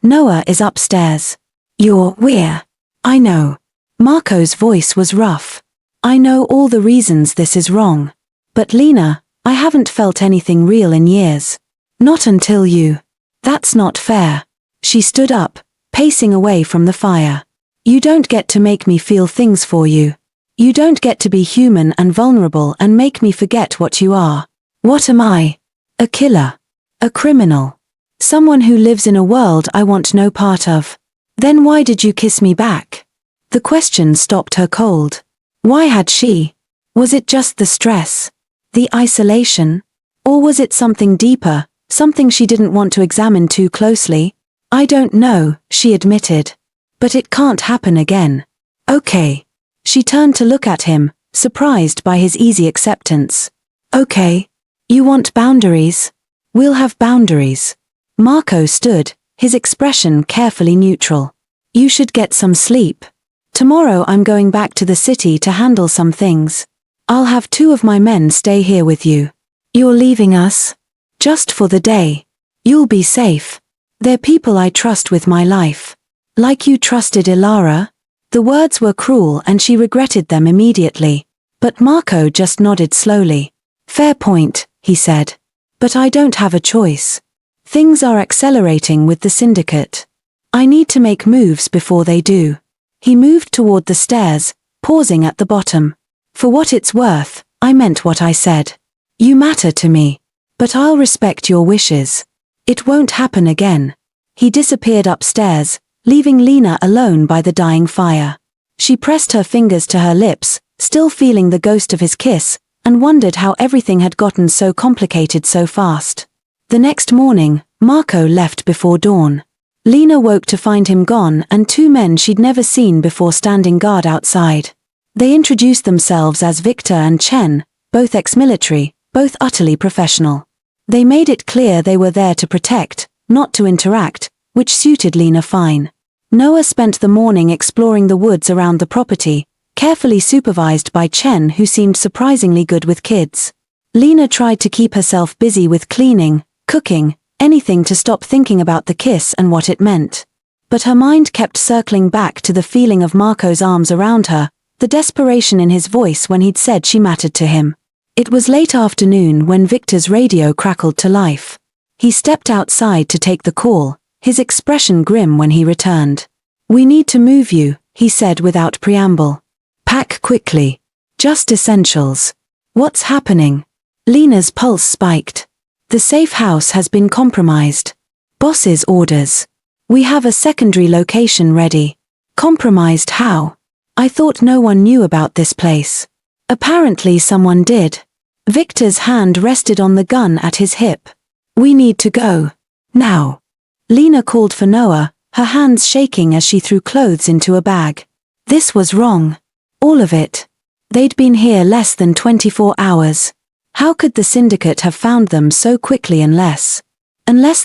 Noah is upstairs. We're. I know. Marco's voice was rough. I know all the reasons this is wrong. But Lina, I haven't felt anything real in years. Not until you. That's not fair. She stood up, pacing away from the fire. You don't get to make me feel things for you. You don't get to be human and vulnerable and make me forget what you are. What am I? A killer. A criminal. Someone who lives in a world I want no part of. Then why did you kiss me back? The question stopped her cold. Why had she? Was it just the stress? The isolation? Or was it something deeper, something she didn't want to examine too closely? I don't know, she admitted. But it can't happen again. Okay. She turned to look at him, surprised by his easy acceptance. Okay. You want boundaries? We'll have boundaries. Marco stood, his expression carefully neutral. You should get some sleep. Tomorrow I'm going back to the city to handle some things. I'll have 2 of my men stay here with you. You're leaving us? Just for the day. You'll be safe. They're people I trust with my life. Like you trusted Ilara? The words were cruel and she regretted them immediately. But Marco just nodded slowly. Fair point, he said. But I don't have a choice. Things are accelerating with the syndicate. I need to make moves before they do. He moved toward the stairs, pausing at the bottom. For what it's worth, I meant what I said. You matter to me. But I'll respect your wishes. It won't happen again. He disappeared upstairs, leaving Lina alone by the dying fire. She pressed her fingers to her lips, still feeling the ghost of his kiss, and wondered how everything had gotten so complicated so fast. The next morning, Marco left before dawn. Lina woke to find him gone and 2 men she'd never seen before standing guard outside. They introduced themselves as Victor and Chen, both ex-military, both utterly professional. They made it clear they were there to protect, not to interact, which suited Lina fine. Noah spent the morning exploring the woods around the property, carefully supervised by Chen, who seemed surprisingly good with kids. Lina tried to keep herself busy with cleaning, cooking, anything to stop thinking about the kiss and what it meant. But her mind kept circling back to the feeling of Marco's arms around her, the desperation in his voice when he'd said she mattered to him. It was late afternoon when Victor's radio crackled to life. He stepped outside to take the call, his expression grim when he returned. "We need to move you," he said without preamble. "Pack quickly. Just essentials." "What's happening?" Lina's pulse spiked. "The safe house has been compromised. Boss's orders. We have a secondary location ready." "Compromised how? I thought no one knew about this place." "Apparently someone did." Victor's hand rested on the gun at his hip. "We need to go. Now." Lina called for Noah, her hands shaking as she threw clothes into a bag. This was wrong. All of it. They'd been here less than 24 hours. How could the syndicate have found them so quickly unless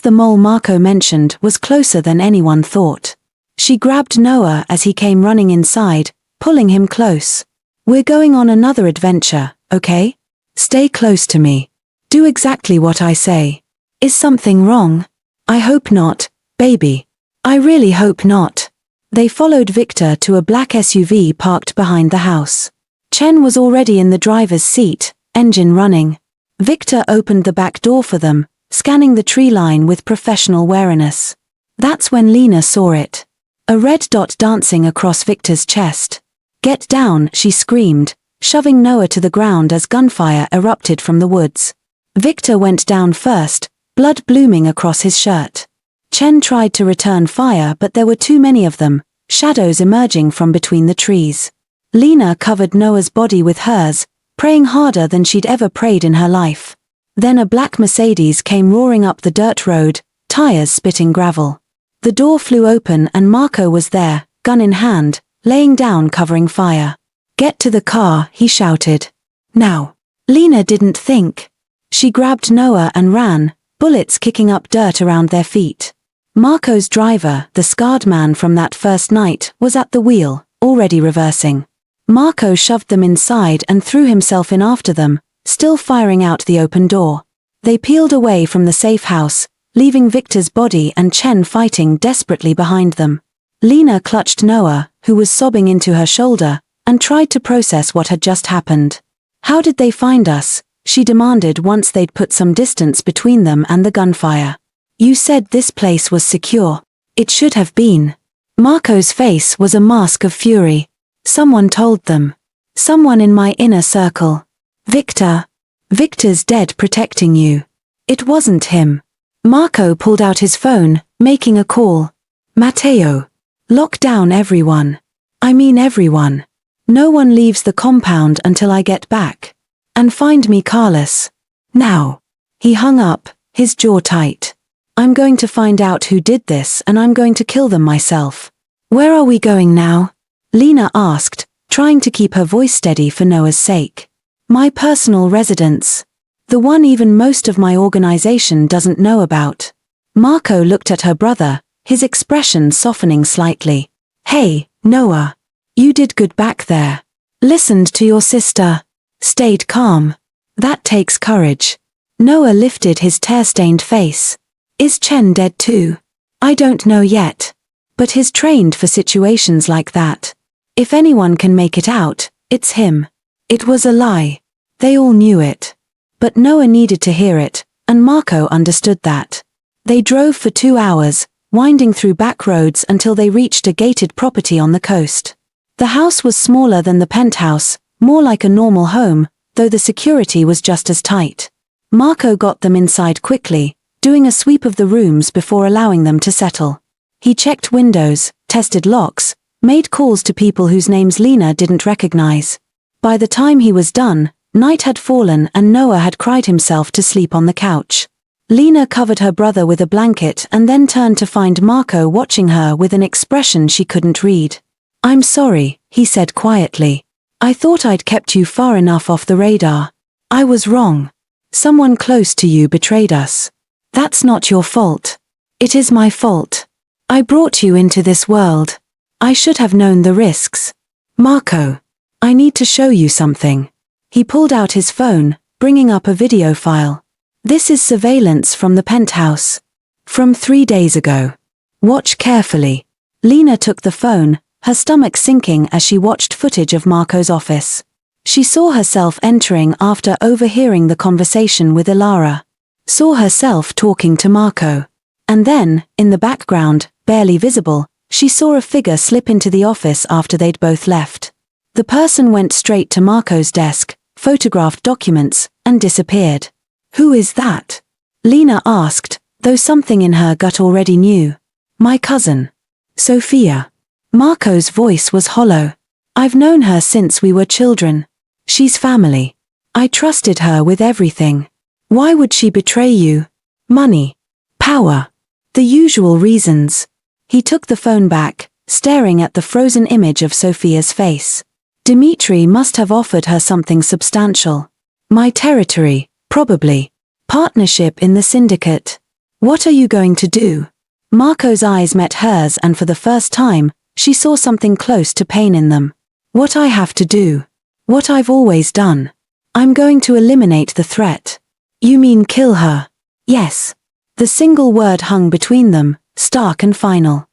the mole Marco mentioned was closer than anyone thought? She grabbed Noah as he came running inside, pulling him close. "We're going on another adventure, okay? Stay close to me. Do exactly what I say. Is something wrong?" "I hope not, baby. I really hope not." They followed Victor to a black SUV parked behind the house. Chen was already in the driver's seat, engine running. Victor opened the back door for them, scanning the tree line with professional wariness. That's when Lina saw it. A red dot dancing across Victor's chest. "Get down," she screamed, shoving Noah to the ground as gunfire erupted from the woods. Victor went down first, blood blooming across his shirt. Chen tried to return fire, but there were too many of them, shadows emerging from between the trees. Lina covered Noah's body with hers, praying harder than she'd ever prayed in her life. Then a black Mercedes came roaring up the dirt road, tires spitting gravel. The door flew open and Marco was there, gun in hand, laying down covering fire. "Get to the car," he shouted. "Now." Lina didn't think. She grabbed Noah and ran, bullets kicking up dirt around their feet. Marco's driver, the scarred man from that first night, was at the wheel, already reversing. Marco shoved them inside and threw himself in after them, still firing out the open door. They peeled away from the safe house, leaving Victor's body and Chen fighting desperately behind them. Lina clutched Noah, who was sobbing into her shoulder, and tried to process what had just happened. "How did they find us?" she demanded once they'd put some distance between them and the gunfire. "You said this place was secure. It should have been." Marco's face was a mask of fury. "Someone told them. Someone in my inner circle. Victor. Victor's dead protecting you. It wasn't him." Marco pulled out his phone, making a call. "Matteo. Lock down everyone. I mean everyone. No one leaves the compound until I get back. And find me Carlos. Now." He hung up, his jaw tight. "I'm going to find out who did this and I'm going to kill them myself." "Where are we going now?" Lina asked, trying to keep her voice steady for Noah's sake. "My personal residence. The one even most of my organization doesn't know about." Marco looked at her brother, his expression softening slightly. "Hey, Noah. You did good back there. Listened to your sister. Stayed calm. That takes courage." Noah lifted his tear-stained face. "Is Chen dead too?" "I don't know yet. But he's trained for situations like that. If anyone can make it out, it's him." It was a lie. They all knew it. But Noah needed to hear it, and Marco understood that. They drove for 2 hours, winding through back roads until they reached a gated property on the coast. The house was smaller than the penthouse, more like a normal home, though the security was just as tight. Marco got them inside quickly, doing a sweep of the rooms before allowing them to settle. He checked windows, tested locks, made calls to people whose names Lina didn't recognize. By the time he was done, night had fallen and Noah had cried himself to sleep on the couch. Lina covered her brother with a blanket and then turned to find Marco watching her with an expression she couldn't read. "I'm sorry," he said quietly. "I thought I'd kept you far enough off the radar. I was wrong. Someone close to you betrayed us. That's not your fault. It is my fault. I brought you into this world. I should have known the risks. Marco, I need to show you something." He pulled out his phone, bringing up a video file. This is surveillance from the penthouse. From 3 days ago. Watch carefully. Lina took the phone, her stomach sinking as she watched footage of Marco's office. She saw herself entering after overhearing the conversation with Ilara. Saw herself talking to Marco. And then, in the background, barely visible, she saw a figure slip into the office after they'd both left. The person went straight to Marco's desk, photographed documents, and disappeared. Who is that? Lina asked, though something in her gut already knew. My cousin. Sophia. Marco's voice was hollow. I've known her since we were children. She's family. I trusted her with everything. Why would she betray you? Money. Power. The usual reasons. He took the phone back, staring at the frozen image of Sophia's face. Dimitri must have offered her something substantial. My territory, probably. Partnership in the syndicate. What are you going to do? Marco's eyes met hers, and for the first time, she saw something close to pain in them. What I have to do. What I've always done. I'm going to eliminate the threat. You mean kill her? Yes. The single word hung between them, stark and final.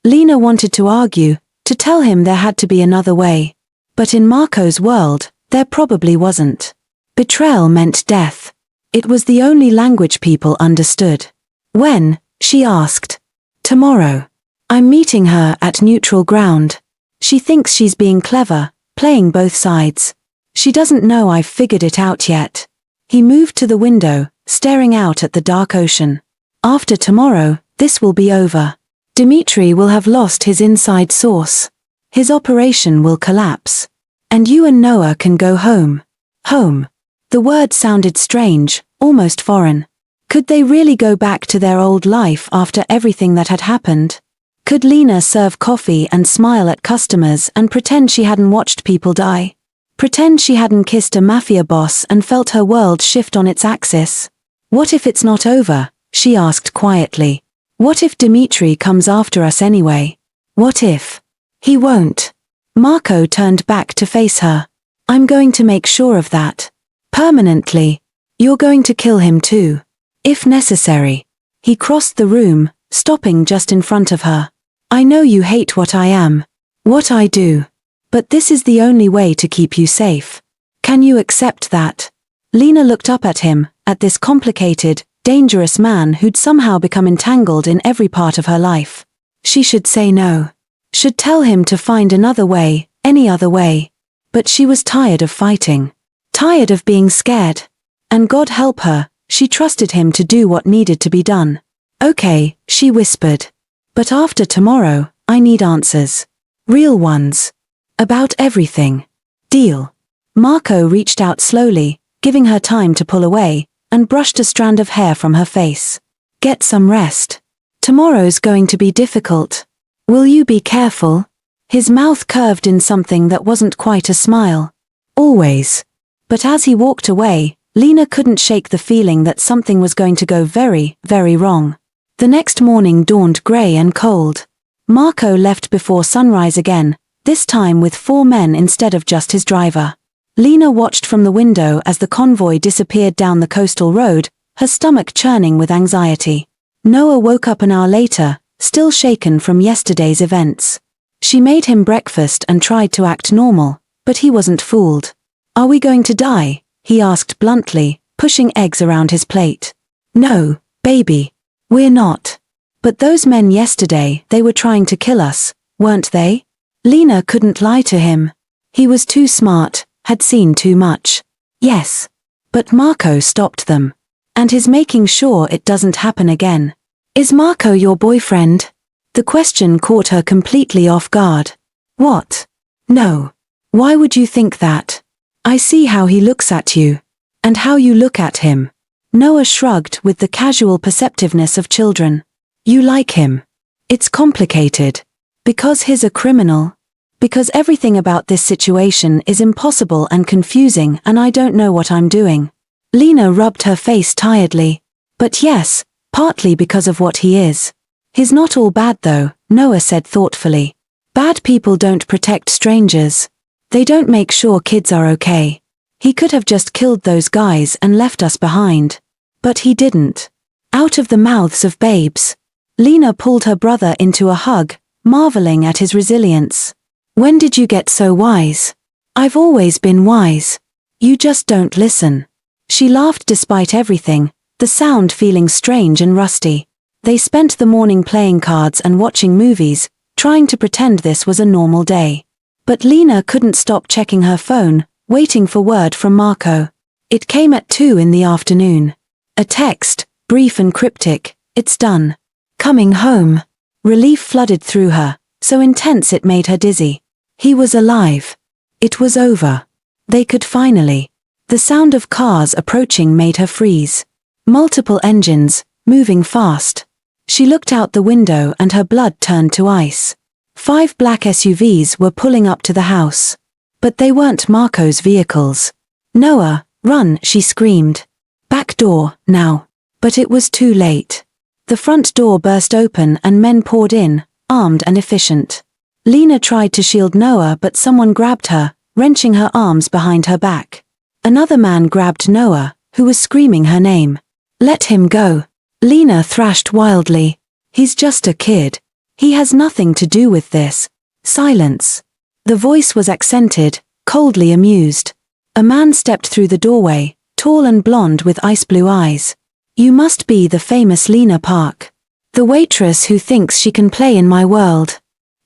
Lina wanted to argue, to tell him there had to be another way. But in Marco's world, there probably wasn't. Betrayal meant death. It was the only language people understood. When? She asked. Tomorrow. I'm meeting her at neutral ground. She thinks she's being clever, playing both sides. She doesn't know I've figured it out yet. He moved to the window, staring out at the dark ocean. After tomorrow, this will be over. Dimitri will have lost his inside source. His operation will collapse. And you and Noah can go home. Home. The word sounded strange, almost foreign. Could they really go back to their old life after everything that had happened? Could Lina serve coffee and smile at customers and pretend she hadn't watched people die? Pretend she hadn't kissed a mafia boss and felt her world shift on its axis? What if it's not over? She asked quietly. What if Dimitri comes after us anyway? What if? He won't. Marco turned back to face her. I'm going to make sure of that. Permanently. You're going to kill him too. If necessary. He crossed the room, stopping just in front of her. I know you hate what I am. What I do. But this is the only way to keep you safe. Can you accept that? Lina looked up at him, at this complicated, dangerous man who'd somehow become entangled in every part of her life. She should say no. Should tell him to find another way, any other way. But she was tired of fighting. Tired of being scared. And God help her, she trusted him to do what needed to be done. Okay, she whispered. But after tomorrow, I need answers. Real ones. About everything. Deal. Marco reached out slowly, giving her time to pull away, and brushed a strand of hair from her face. Get some rest. Tomorrow's going to be difficult. Will you be careful? His mouth curved in something that wasn't quite a smile. Always. But as he walked away, Lina couldn't shake the feeling that something was going to go very, very wrong. The next morning dawned grey and cold. Marco left before sunrise again, this time with 4 men instead of just his driver. Lina watched from the window as the convoy disappeared down the coastal road, her stomach churning with anxiety. Noah woke up an hour later, still shaken from yesterday's events. She made him breakfast and tried to act normal, but he wasn't fooled. Are we going to die? He asked bluntly, pushing eggs around his plate. No, baby. We're not. But those men yesterday, they were trying to kill us, weren't they? Lina couldn't lie to him. He was too smart, had seen too much. Yes. But Marco stopped them. And he's making sure it doesn't happen again. Is Marco your boyfriend? The question caught her completely off guard. What? No. Why would you think that? I see how he looks at you. And how you look at him. Noah shrugged with the casual perceptiveness of children. You like him. It's complicated. Because he's a criminal. Because everything about this situation is impossible and confusing and I don't know what I'm doing. Lina rubbed her face tiredly. But yes, partly because of what he is. He's not all bad though, Noah said thoughtfully. Bad people don't protect strangers. They don't make sure kids are okay. He could have just killed those guys and left us behind. But he didn't. Out of the mouths of babes. Lina pulled her brother into a hug, marveling at his resilience. When did you get so wise? I've always been wise. You just don't listen. She laughed despite everything, the sound feeling strange and rusty. They spent the morning playing cards and watching movies, trying to pretend this was a normal day. But Lina couldn't stop checking her phone, waiting for word from Marco. It came at 2 in the afternoon. A text, brief and cryptic, "It's done. Coming home." Relief flooded through her, so intense it made her dizzy. He was alive. It was over. They could finally. The sound of cars approaching made her freeze. Multiple engines, moving fast. She looked out the window and her blood turned to ice. 5 black SUVs were pulling up to the house. But they weren't Marco's vehicles. "Noah, run," she screamed. "Back door, now." But it was too late. The front door burst open and men poured in, armed and efficient. Lina tried to shield Noah, but someone grabbed her, wrenching her arms behind her back. Another man grabbed Noah, who was screaming her name. "Let him go." Lina thrashed wildly. "He's just a kid. He has nothing to do with this." Silence. The voice was accented, coldly amused. A man stepped through the doorway, tall and blonde with ice blue eyes. "You must be the famous Lina Park. The waitress who thinks she can play in my world."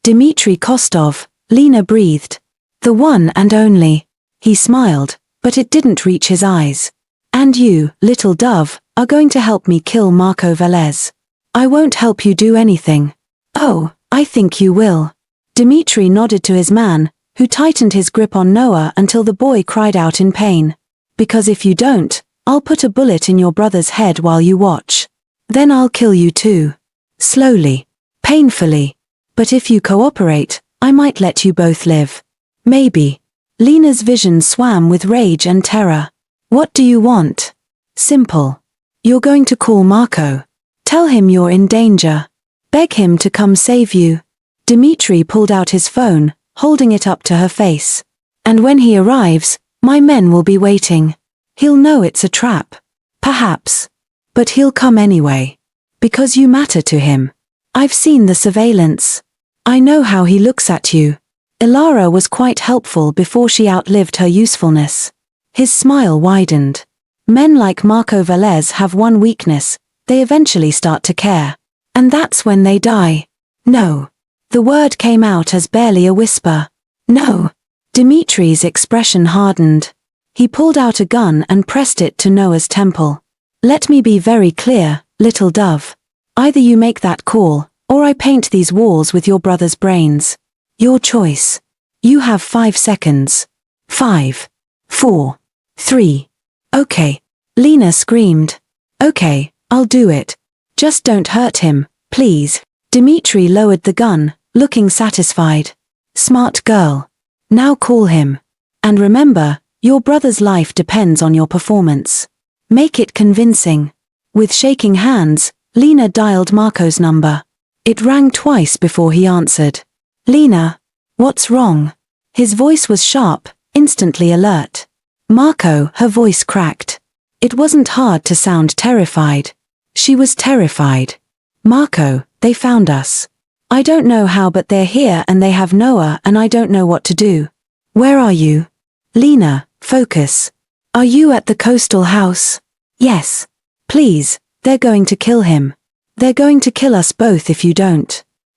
"Dmitry Kostov," Lina breathed. "The one and only." He smiled, but it didn't reach his eyes. "And you, little dove, are going to help me kill Marco Valez. I won't help you do anything." "Oh, I think you will." Dmitry nodded to his man, who tightened his grip on Noah until the boy cried out in pain. "Because if you don't, I'll put a bullet in your brother's head while you watch. Then I'll kill you too. Slowly. Painfully. But if you cooperate, I might let you both live. Maybe." Lina's vision swam with rage and terror. "What do you want?" "Simple. You're going to call Marco. Tell him you're in danger. Beg him to come save you." Dmitry pulled out his phone, holding it up to her face. "And when he arrives, my men will be waiting. He'll know it's a trap. Perhaps. But he'll come anyway. Because you matter to him. I've seen the surveillance. I know how he looks at you." Ilara was quite helpful before she outlived her usefulness. His smile widened. Men like Marco Valez have one weakness: they eventually start to care. And that's when they die. "No." The word came out as barely a whisper. "No." Dmitry's expression hardened. He pulled out a gun and pressed it to Noah's temple. "Let me be very clear, little dove. Either you make that call, or I paint these walls with your brother's brains. Your choice. You have 5 seconds. 5. 4. 3. "Okay." Lina screamed. "Okay, I'll do it. Just don't hurt him, please." Dmitry lowered the gun, looking satisfied. "Smart girl. Now call him. And remember, your brother's life depends on your performance. Make it convincing." With shaking hands, Lina dialed Marco's number. It rang twice before he answered. "Lina, what's wrong?" His voice was sharp, instantly alert. "Marco," her voice cracked. It wasn't hard to sound terrified. She was terrified. "Marco, they found us. I don't know how, but they're here and they have Noah and I don't know what to do." "Where are you?" "Lina, focus. Are you at the coastal house?" "Yes." "Please, they're going to kill him. They're going to kill us both if you don't."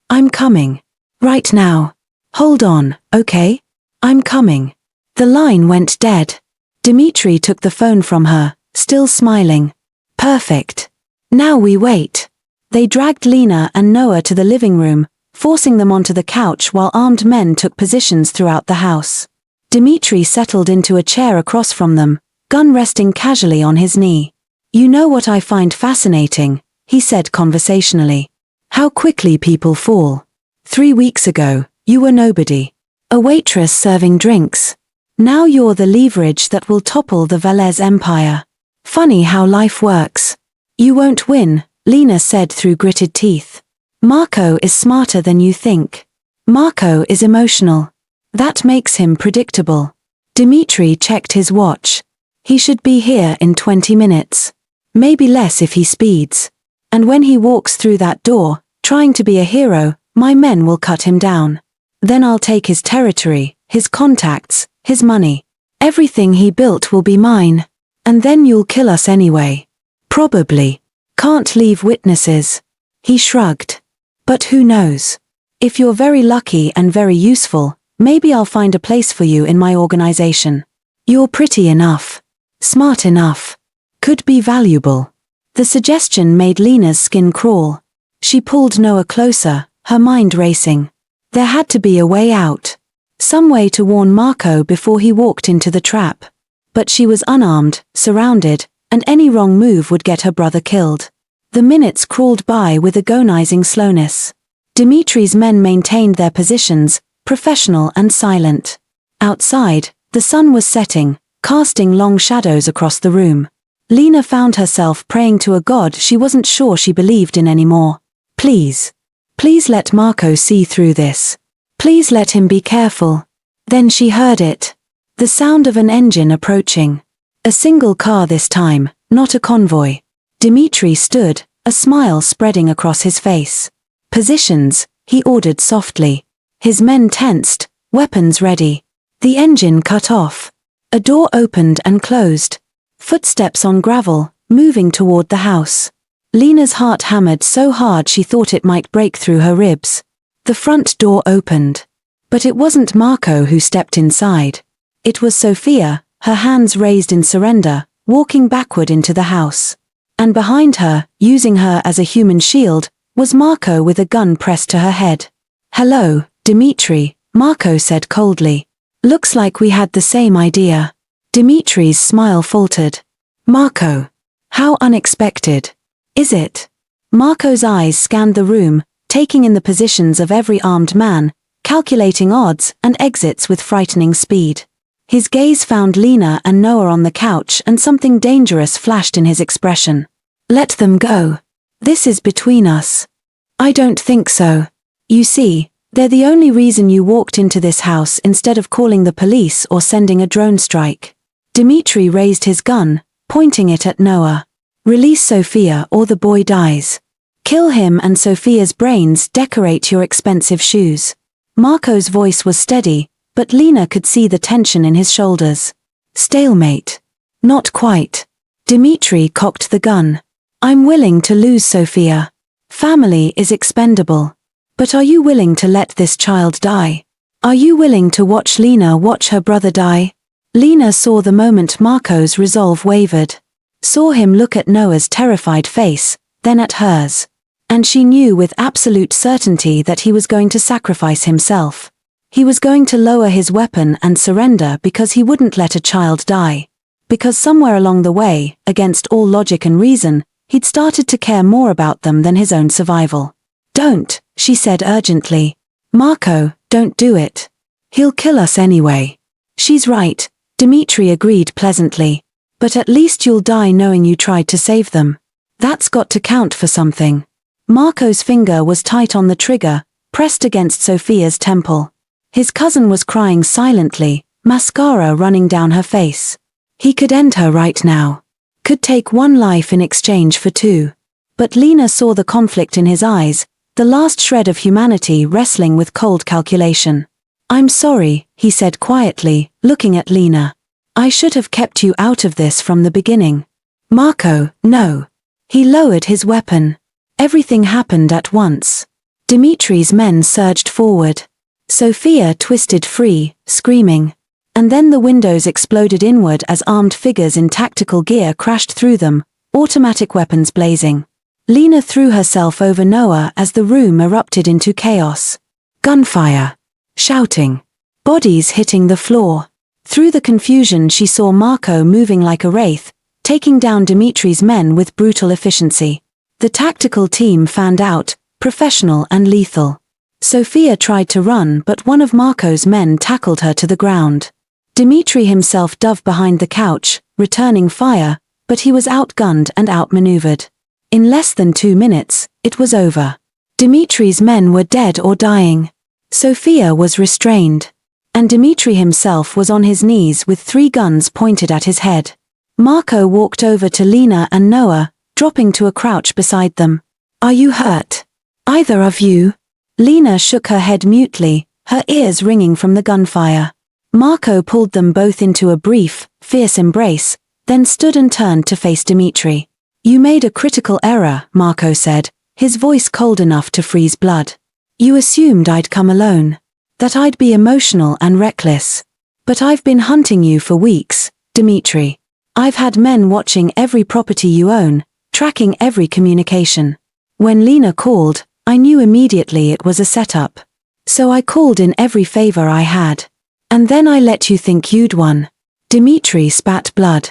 "I'm coming. Right now. Hold on, okay? I'm coming." The line went dead. Dmitry took the phone from her, still smiling. "Perfect. Now we wait." They dragged Lina and Noah to the living room, forcing them onto the couch while armed men took positions throughout the house. Dmitry settled into a chair across from them, gun resting casually on his knee. "You know what I find fascinating," he said conversationally. "How quickly people fall. 3 weeks ago, you were nobody. A waitress serving drinks. Now you're the leverage that will topple the Valez empire. Funny how life works." "You won't win," Lina said through gritted teeth. "Marco is smarter than you think. Marco is emotional. That makes him predictable." Dimitri checked his watch. He should be here in 20 minutes. Maybe less if he speeds. And when he walks through that door, trying to be a hero, my men will cut him down. Then I'll take his territory, his contacts, his money. Everything he built will be mine. And then you'll kill us anyway. Probably. Can't leave witnesses. He shrugged. But who knows? If you're very lucky and very useful, maybe I'll find a place for you in my organization. You're pretty enough. Smart enough. Could be valuable. The suggestion made Lina's skin crawl. She pulled Noah closer, her mind racing. There had to be a way out. Some way to warn Marco before he walked into the trap. But she was unarmed, surrounded, and any wrong move would get her brother killed. The minutes crawled by with agonizing slowness. Dimitri's men maintained their positions, professional and silent. Outside, the sun was setting, casting long shadows across the room. Lina found herself praying to a god she wasn't sure she believed in anymore. Please. Please let Marco see through this. Please let him be careful. Then she heard it. The sound of an engine approaching. A single car this time, not a convoy. Dimitri stood, a smile spreading across his face. Positions, he ordered softly. His men tensed, weapons ready. The engine cut off. A door opened and closed. Footsteps on gravel, moving toward the house. Lina's heart hammered so hard she thought it might break through her ribs. The front door opened. But it wasn't Marco who stepped inside. It was Sophia, her hands raised in surrender, walking backward into the house. And behind her, using her as a human shield, was Marco with a gun pressed to her head. "Hello, Dimitri," Marco said coldly. "Looks like we had the same idea." Dimitri's smile faltered. "Marco. How unexpected. Is it?" Marco's eyes scanned the room, taking in the positions of every armed man, calculating odds and exits with frightening speed. His gaze found Lina and Noah on the couch and something dangerous flashed in his expression. "Let them go. This is between us." "I don't think so. You see, they're the only reason you walked into this house instead of calling the police or sending a drone strike." Dimitri raised his gun, pointing it at Noah. "Release Sophia or the boy dies. Kill him and Sophia's brains decorate your expensive shoes." Marco's voice was steady, but Lina could see the tension in his shoulders. Stalemate. Not quite. Dimitri cocked the gun. "I'm willing to lose Sophia. Family is expendable. But are you willing to let this child die? Are you willing to watch Lina watch her brother die?" Lina saw the moment Marco's resolve wavered. Saw him look at Noah's terrified face, then at hers. And she knew with absolute certainty that he was going to sacrifice himself. He was going to lower his weapon and surrender because he wouldn't let a child die. Because somewhere along the way, against all logic and reason, he'd started to care more about them than his own survival. "Don't," she said urgently. "Marco, don't do it. He'll kill us anyway." "She's right," Dimitri agreed pleasantly. "But at least you'll die knowing you tried to save them. That's got to count for something." Marco's finger was tight on the trigger, pressed against Sophia's temple. His cousin was crying silently, mascara running down her face. He could end her right now. Could take one life in exchange for two. But Lina saw the conflict in his eyes, the last shred of humanity wrestling with cold calculation. "I'm sorry," he said quietly, looking at Lina. "I should have kept you out of this from the beginning." "Marco, no." He lowered his weapon. Everything happened at once. Dimitri's men surged forward. Sophia twisted free, screaming. And then the windows exploded inward as armed figures in tactical gear crashed through them, automatic weapons blazing. Lina threw herself over Noah as the room erupted into chaos. Gunfire. Shouting. Bodies hitting the floor. Through the confusion she saw Marco moving like a wraith, taking down Dimitri's men with brutal efficiency. The tactical team fanned out, professional and lethal. Sophia tried to run but one of Marco's men tackled her to the ground. Dimitri himself dove behind the couch, returning fire, but he was outgunned and outmaneuvered. In less than 2 minutes, it was over. Dimitri's men were dead or dying. Sophia was restrained. And Dimitri himself was on his knees with 3 guns pointed at his head. Marco walked over to Lina and Noah, dropping to a crouch beside them. "Are you hurt? Either of you?" Lina shook her head mutely, her ears ringing from the gunfire. Marco pulled them both into a brief, fierce embrace, then stood and turned to face Dimitri. "You made a critical error," Marco said, his voice cold enough to freeze blood. "You assumed I'd come alone. That I'd be emotional and reckless. But I've been hunting you for weeks, Dimitri. I've had men watching every property you own, tracking every communication. When Lina called, I knew immediately it was a setup. So I called in every favor I had. And then I let you think you'd won." Dimitri spat blood.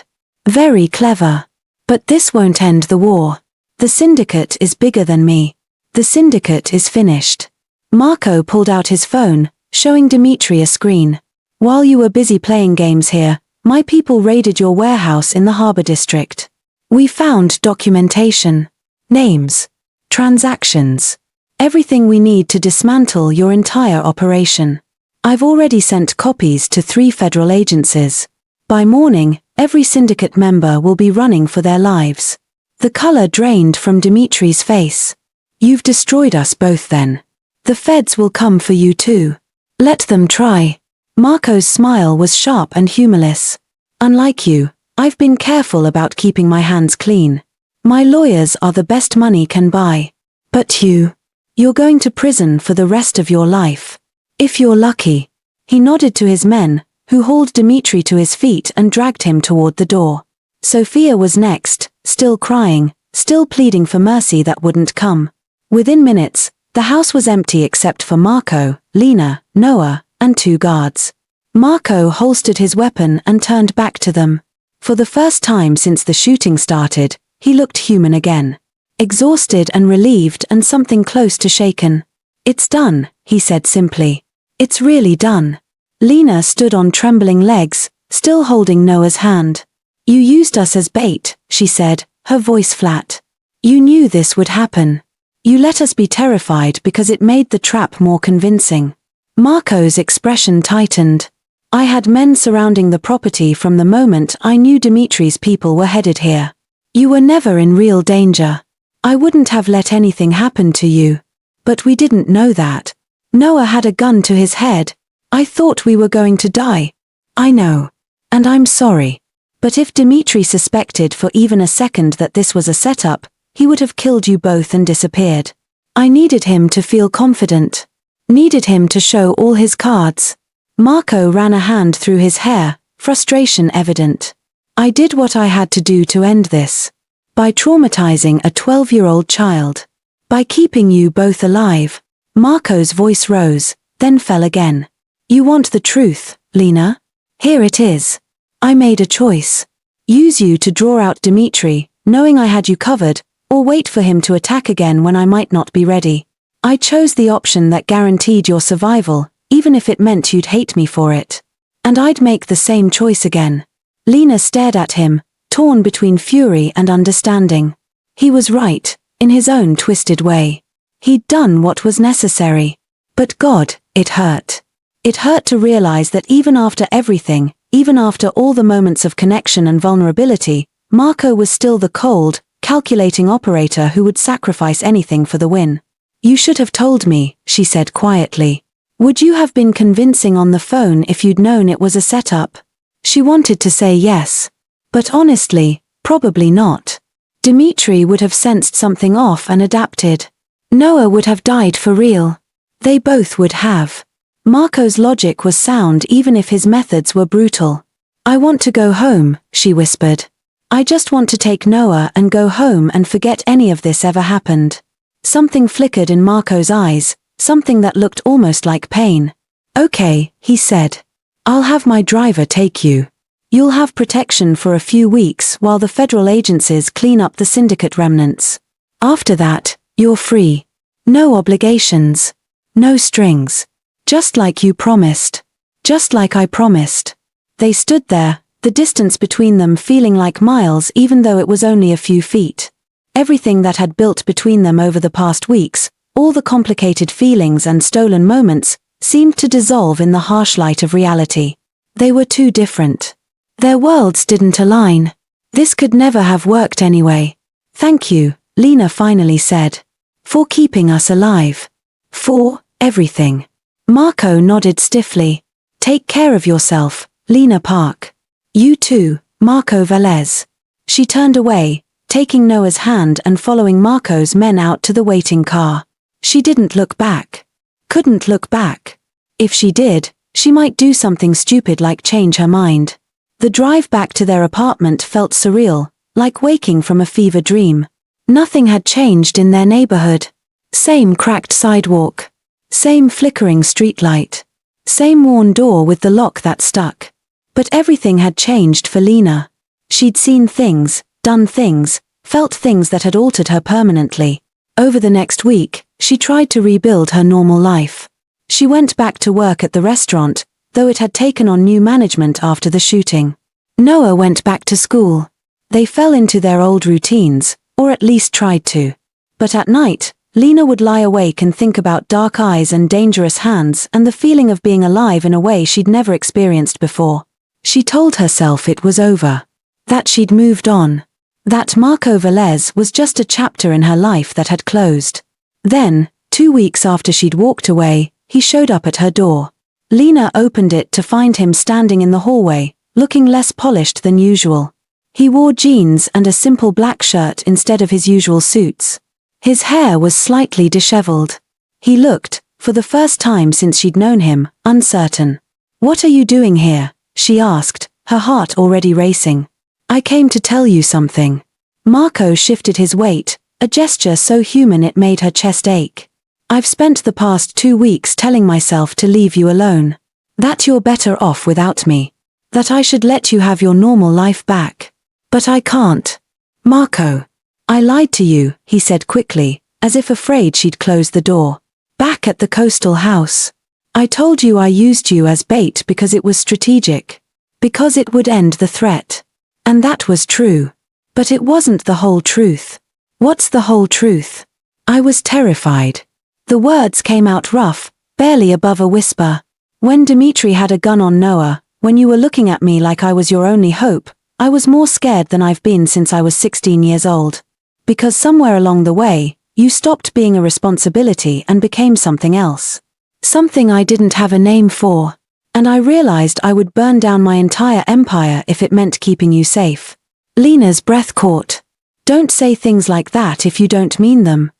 "Very clever. But this won't end the war. The syndicate is bigger than me. The syndicate is finished." Marco pulled out his phone, showing Dimitri a screen. "While you were busy playing games here, my people raided your warehouse in the harbor district. We found documentation, names, transactions, everything we need to dismantle your entire operation. I've already sent copies to 3 federal agencies. By morning, every syndicate member will be running for their lives." The color drained from Dimitri's face. "You've destroyed us both then. The feds will come for you too. Let them try." Marco's smile was sharp and humorless. "Unlike you, I've been careful about keeping my hands clean. My lawyers are the best money can buy. But you're going to prison for the rest of your life. If you're lucky." He nodded to his men, who hauled Dimitri to his feet and dragged him toward the door. Sophia was next, still crying, still pleading for mercy that wouldn't come. Within minutes, the house was empty except for Marco, Lina, Noah, and 2 guards. Marco holstered his weapon and turned back to them. For the first time since the shooting started, he looked human again. Exhausted and relieved and something close to shaken. "It's done," he said simply. "It's really done." Lina stood on trembling legs, still holding Noah's hand. "You used us as bait," she said, her voice flat. "You knew this would happen. You let us be terrified because it made the trap more convincing." Marco's expression tightened. "I had men surrounding the property from the moment I knew Dimitri's people were headed here. You were never in real danger. I wouldn't have let anything happen to you. But we didn't know that. Noah had a gun to his head. I thought we were going to die. I know. And I'm sorry. But if Dimitri suspected for even a second that this was a setup, he would have killed you both and disappeared. I needed him to feel confident. Needed him to show all his cards." Marco ran a hand through his hair, frustration evident. "I did what I had to do to end this. By traumatizing a 12-year-old child. By keeping you both alive." Marco's voice rose, then fell again. "You want the truth, Lina? Here it is. I made a choice. Use you to draw out Dimitri, knowing I had you covered, or wait for him to attack again when I might not be ready. I chose the option that guaranteed your survival, even if it meant you'd hate me for it. And I'd make the same choice again." Lina stared at him, torn between fury and understanding. He was right, in his own twisted way. He'd done what was necessary. But God, it hurt. It hurt to realize that even after everything, even after all the moments of connection and vulnerability, Marco was still the cold, calculating operator who would sacrifice anything for the win. "You should have told me," she said quietly. "Would you have been convincing on the phone if you'd known it was a setup?" She wanted to say yes. But honestly, probably not. Dimitri would have sensed something off and adapted. Noah would have died for real. They both would have. Marco's logic was sound even if his methods were brutal. "I want to go home," she whispered. "I just want to take Noah and go home and forget any of this ever happened." Something flickered in Marco's eyes, something that looked almost like pain. "Okay," he said. "I'll have my driver take you. You'll have protection for a few weeks while the federal agencies clean up the syndicate remnants. After that, you're free. No obligations. No strings. Just like you promised. Just like I promised." They stood there, the distance between them feeling like miles even though it was only a few feet. Everything that had built between them over the past weeks, all the complicated feelings and stolen moments, seemed to dissolve in the harsh light of reality. They were too different. Their worlds didn't align. This could never have worked anyway. Thank you, Lina finally said. For keeping us alive. For everything. Marco nodded stiffly. Take care of yourself, Lina Park. You too, Marco Valez. She turned away, taking Noah's hand and following Marco's men out to the waiting car. She didn't look back. Couldn't look back. If she did, she might do something stupid like change her mind. The drive back to their apartment felt surreal, like waking from a fever dream. Nothing had changed in their neighborhood. Same cracked sidewalk. Same flickering streetlight. Same worn door with the lock that stuck. But everything had changed for Lina. She'd seen things, done things, felt things that had altered her permanently. Over the next week, she tried to rebuild her normal life. She went back to work at the restaurant, though it had taken on new management after the shooting. Noah went back to school. They fell into their old routines, or at least tried to. But at night, Lina would lie awake and think about dark eyes and dangerous hands and the feeling of being alive in a way she'd never experienced before. She told herself it was over. That she'd moved on. That Marco Valez was just a chapter in her life that had closed. Then, 2 weeks after she'd walked away, he showed up at her door. Lina opened it to find him standing in the hallway, looking less polished than usual. He wore jeans and a simple black shirt instead of his usual suits. His hair was slightly disheveled. He looked, for the first time since she'd known him, uncertain. "What are you doing here?" she asked, her heart already racing. "I came to tell you something." Marco shifted his weight, a gesture so human it made her chest ache. "I've spent the past 2 weeks telling myself to leave you alone. That you're better off without me. That I should let you have your normal life back. But I can't. Marco. I lied to you," he said quickly, as if afraid she'd closed the door. "Back at the coastal house. I told you I used you as bait because it was strategic. Because it would end the threat. And that was true. But it wasn't the whole truth." "What's the whole truth?" "I was terrified." The words came out rough, barely above a whisper. "When Dimitri had a gun on Noah, when you were looking at me like I was your only hope, I was more scared than I've been since I was 16 years old. Because somewhere along the way, you stopped being a responsibility and became something else. Something I didn't have a name for. And I realized I would burn down my entire empire if it meant keeping you safe." Lina's breath caught. "Don't say things like that if you don't mean them."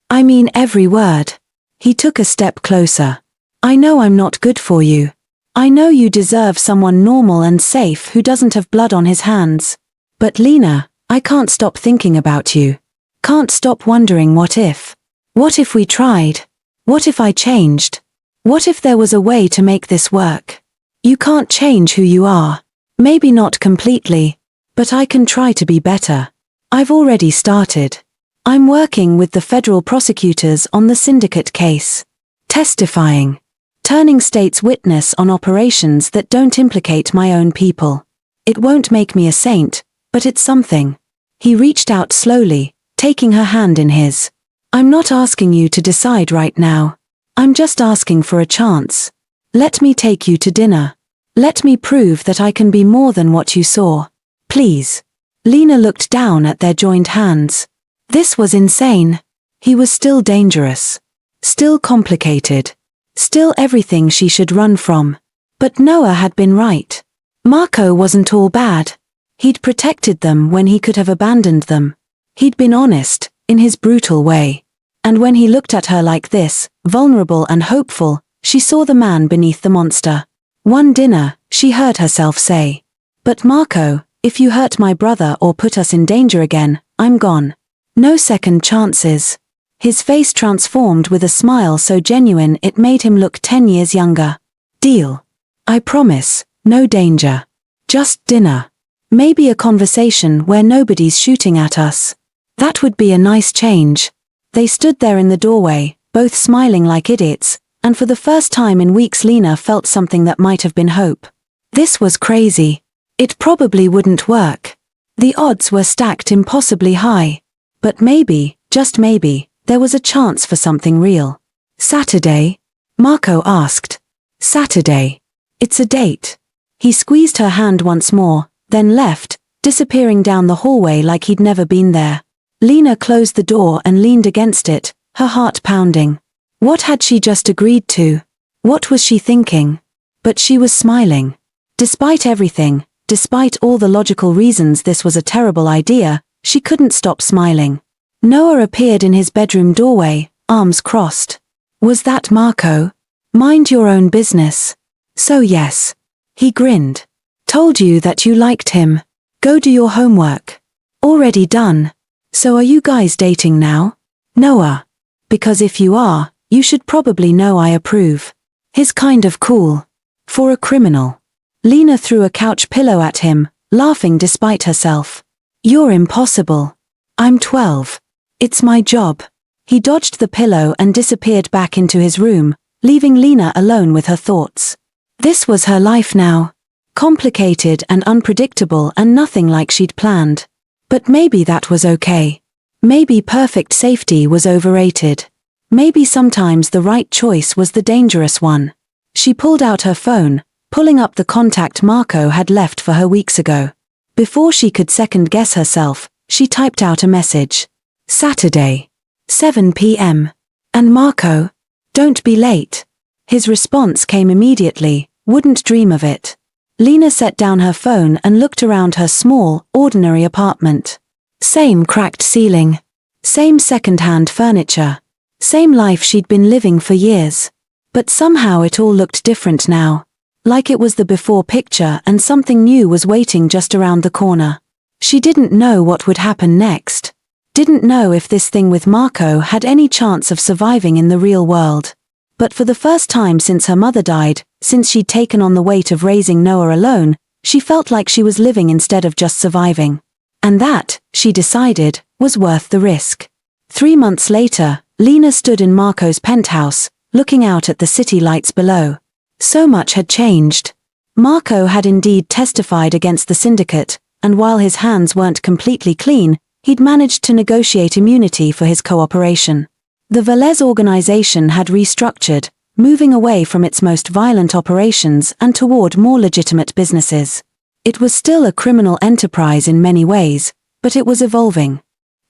"I mean every word." He took a step closer. "I know I'm not good for you. I know you deserve someone normal and safe who doesn't have blood on his hands. But Lina, I can't stop thinking about you. Can't stop wondering what if. What if we tried? What if I changed? What if there was a way to make this work? You can't change who you are. Maybe not completely. But I can try to be better. I've already started. I'm working with the federal prosecutors on the syndicate case. Testifying. Turning state's witness on operations that don't implicate my own people. It won't make me a saint, but it's something." He reached out slowly, taking her hand in his. "I'm not asking you to decide right now. I'm just asking for a chance. Let me take you to dinner. Let me prove that I can be more than what you saw. Please." Lina looked down at their joined hands. This was insane. He was still dangerous. Still complicated. Still everything she should run from. But Noah had been right. Marco wasn't all bad. He'd protected them when he could have abandoned them. He'd been honest, in his brutal way. And when he looked at her like this, vulnerable and hopeful, she saw the man beneath the monster. One dinner, she heard herself say. "But Marco, if you hurt my brother or put us in danger again, I'm gone. No second chances." His face transformed with a smile so genuine it made him look 10 years younger. "Deal. I promise, no danger. Just dinner. Maybe a conversation where nobody's shooting at us. That would be a nice change." They stood there in the doorway, both smiling like idiots, and for the first time in weeks Lina felt something that might have been hope. This was crazy. It probably wouldn't work. The odds were stacked impossibly high. But maybe, just maybe, there was a chance for something real. "Saturday?" Marco asked. Saturday. It's a date. He squeezed her hand once more, then left, disappearing down the hallway like he'd never been there. Lina closed the door and leaned against it, her heart pounding. What had she just agreed to? What was she thinking? But she was smiling. Despite everything, despite all the logical reasons this was a terrible idea, she couldn't stop smiling. Noah appeared in his bedroom doorway, arms crossed. Was that Marco? Mind your own business. So yes. He grinned. Told you that you liked him. Go do your homework. Already done. So are you guys dating now? Noah. Because if you are, you should probably know I approve. He's kind of cool. For a criminal. Lina threw a couch pillow at him, laughing despite herself. You're impossible. I'm 12. It's my job. He dodged the pillow and disappeared back into his room, leaving Lina alone with her thoughts. This was her life now. Complicated and unpredictable and nothing like she'd planned. But maybe that was okay. Maybe perfect safety was overrated. Maybe sometimes the right choice was the dangerous one. She pulled out her phone, pulling up the contact Marco had left for her weeks ago. Before she could second-guess herself, she typed out a message. Saturday. 7 p.m. And Marco? Don't be late. His response came immediately, wouldn't dream of it. Lina set down her phone and looked around her small, ordinary apartment. Same cracked ceiling. Same second-hand furniture. Same life she'd been living for years. But somehow it all looked different now. Like it was the before picture and something new was waiting just around the corner. She didn't know what would happen next. Didn't know if this thing with Marco had any chance of surviving in the real world. But for the first time since her mother died, since she'd taken on the weight of raising Noah alone, she felt like she was living instead of just surviving. And that, she decided, was worth the risk. 3 months later, Lina stood in Marco's penthouse, looking out at the city lights below. So much had changed. Marco had indeed testified against the syndicate, and while his hands weren't completely clean, he'd managed to negotiate immunity for his cooperation. The Valez organization had restructured, moving away from its most violent operations and toward more legitimate businesses. It was still a criminal enterprise in many ways, but it was evolving.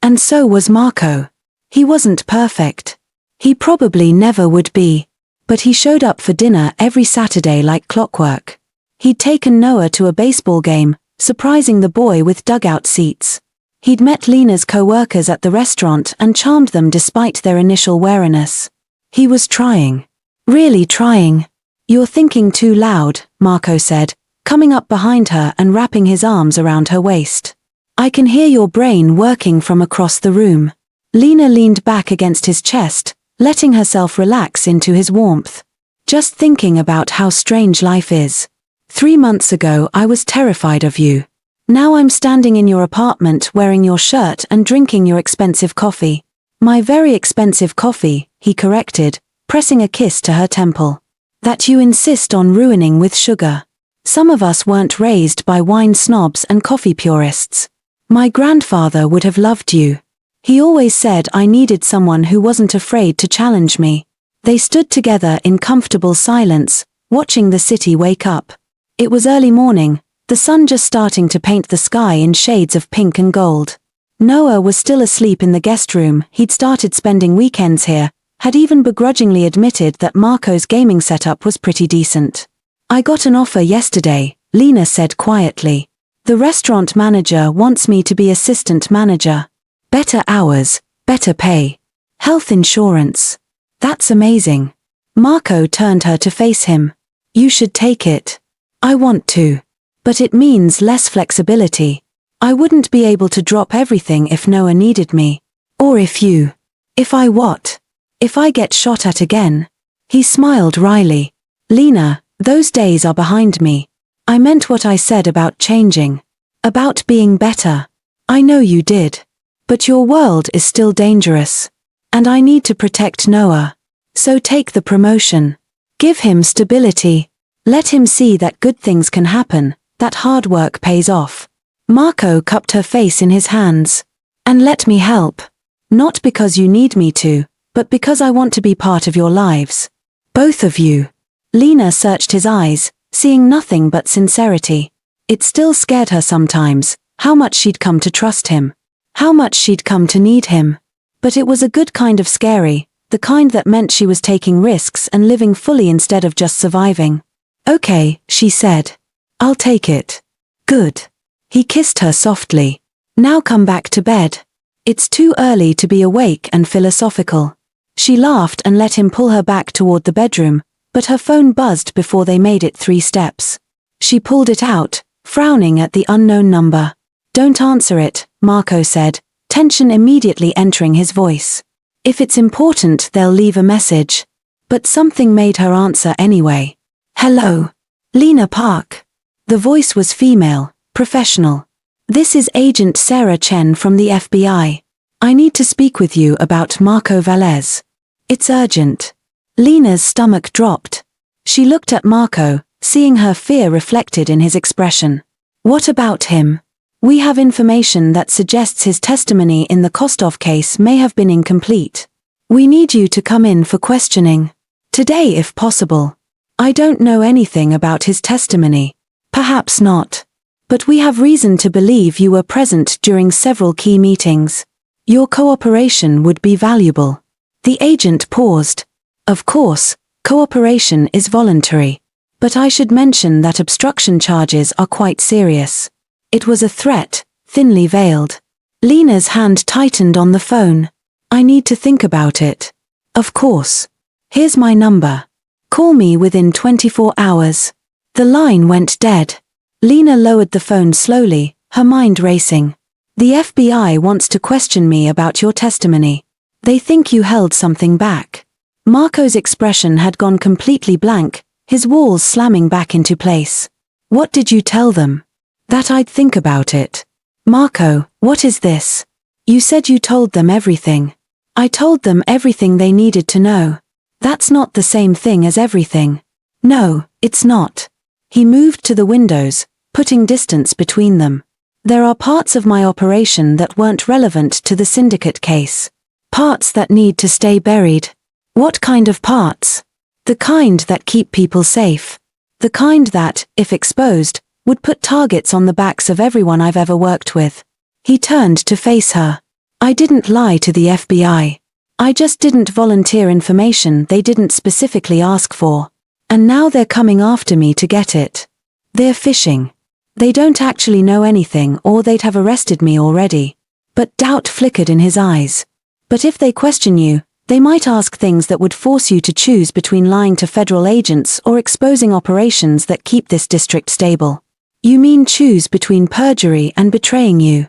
And so was Marco. He wasn't perfect. He probably never would be. But he showed up for dinner every Saturday like clockwork. He'd taken Noah to a baseball game, surprising the boy with dugout seats. He'd met Lina's co-workers at the restaurant and charmed them despite their initial wariness. He was trying. Really trying. You're thinking too loud, Marco said, coming up behind her and wrapping his arms around her waist. I can hear your brain working from across the room. Lina leaned back against his chest, letting herself relax into his warmth. Just thinking about how strange life is. 3 months ago I was terrified of you. Now I'm standing in your apartment wearing your shirt and drinking your expensive coffee. My very expensive coffee, he corrected, pressing a kiss to her temple. That you insist on ruining with sugar. Some of us weren't raised by wine snobs and coffee purists. My grandfather would have loved you. He always said I needed someone who wasn't afraid to challenge me. They stood together in comfortable silence, watching the city wake up. It was early morning, the sun just starting to paint the sky in shades of pink and gold. Noah was still asleep in the guest room. He'd started spending weekends here, had even begrudgingly admitted that Marco's gaming setup was pretty decent. I got an offer yesterday, Lina said quietly. The restaurant manager wants me to be assistant manager. Better hours, better pay. Health insurance. That's amazing. Marco turned her to face him. You should take it. I want to. But it means less flexibility. I wouldn't be able to drop everything if Noah needed me. Or if you. If I what? If I get shot at again? He smiled wryly. Lina, those days are behind me. I meant what I said about changing. About being better. I know you did. But your world is still dangerous. And I need to protect Noah. So take the promotion. Give him stability. Let him see that good things can happen, that hard work pays off. Marco cupped her face in his hands. And let me help. Not because you need me to, but because I want to be part of your lives. Both of you. Lina searched his eyes, seeing nothing but sincerity. It still scared her sometimes, how much she'd come to trust him. How much she'd come to need him. But it was a good kind of scary, the kind that meant she was taking risks and living fully instead of just surviving. "Okay," she said. "I'll take it." "Good." He kissed her softly. "Now come back to bed. It's too early to be awake and philosophical." She laughed and let him pull her back toward the bedroom, but her phone buzzed before they made it 3 steps. She pulled it out, frowning at the unknown number. "Don't answer it," Marco said, tension immediately entering his voice. "If it's important, they'll leave a message." But something made her answer anyway. "Hello. Lina Park." The voice was female, professional. "This is Agent Sarah Chen from the FBI. I need to speak with you about Marco Valez. It's urgent." Lina's stomach dropped. She looked at Marco, seeing her fear reflected in his expression. "What about him? We have information that suggests his testimony in the Kostov case may have been incomplete. We need you to come in for questioning. Today if possible." "I don't know anything about his testimony." "Perhaps not. But we have reason to believe you were present during several key meetings. Your cooperation would be valuable." The agent paused. "Of course, cooperation is voluntary. But I should mention that obstruction charges are quite serious." It was a threat, thinly veiled. Lina's hand tightened on the phone. "I need to think about it." "Of course. Here's my number. Call me within 24 hours. The line went dead. Lina lowered the phone slowly, her mind racing. "The FBI wants to question me about your testimony. They think you held something back." Marco's expression had gone completely blank, his walls slamming back into place. "What did you tell them?" "That I'd think about it." "Marco, what is this? You said you told them everything." "I told them everything they needed to know." "That's not the same thing as everything." "No, it's not." He moved to the windows, putting distance between them. "There are parts of my operation that weren't relevant to the syndicate case. Parts that need to stay buried." "What kind of parts?" "The kind that keep people safe. The kind that, if exposed, would put targets on the backs of everyone I've ever worked with." He turned to face her. "I didn't lie to the FBI. I just didn't volunteer information they didn't specifically ask for. And now they're coming after me to get it. They're fishing. They don't actually know anything or they'd have arrested me already." But doubt flickered in his eyes. "But if they question you, they might ask things that would force you to choose between lying to federal agents or exposing operations that keep this district stable." "You mean choose between perjury and betraying you?"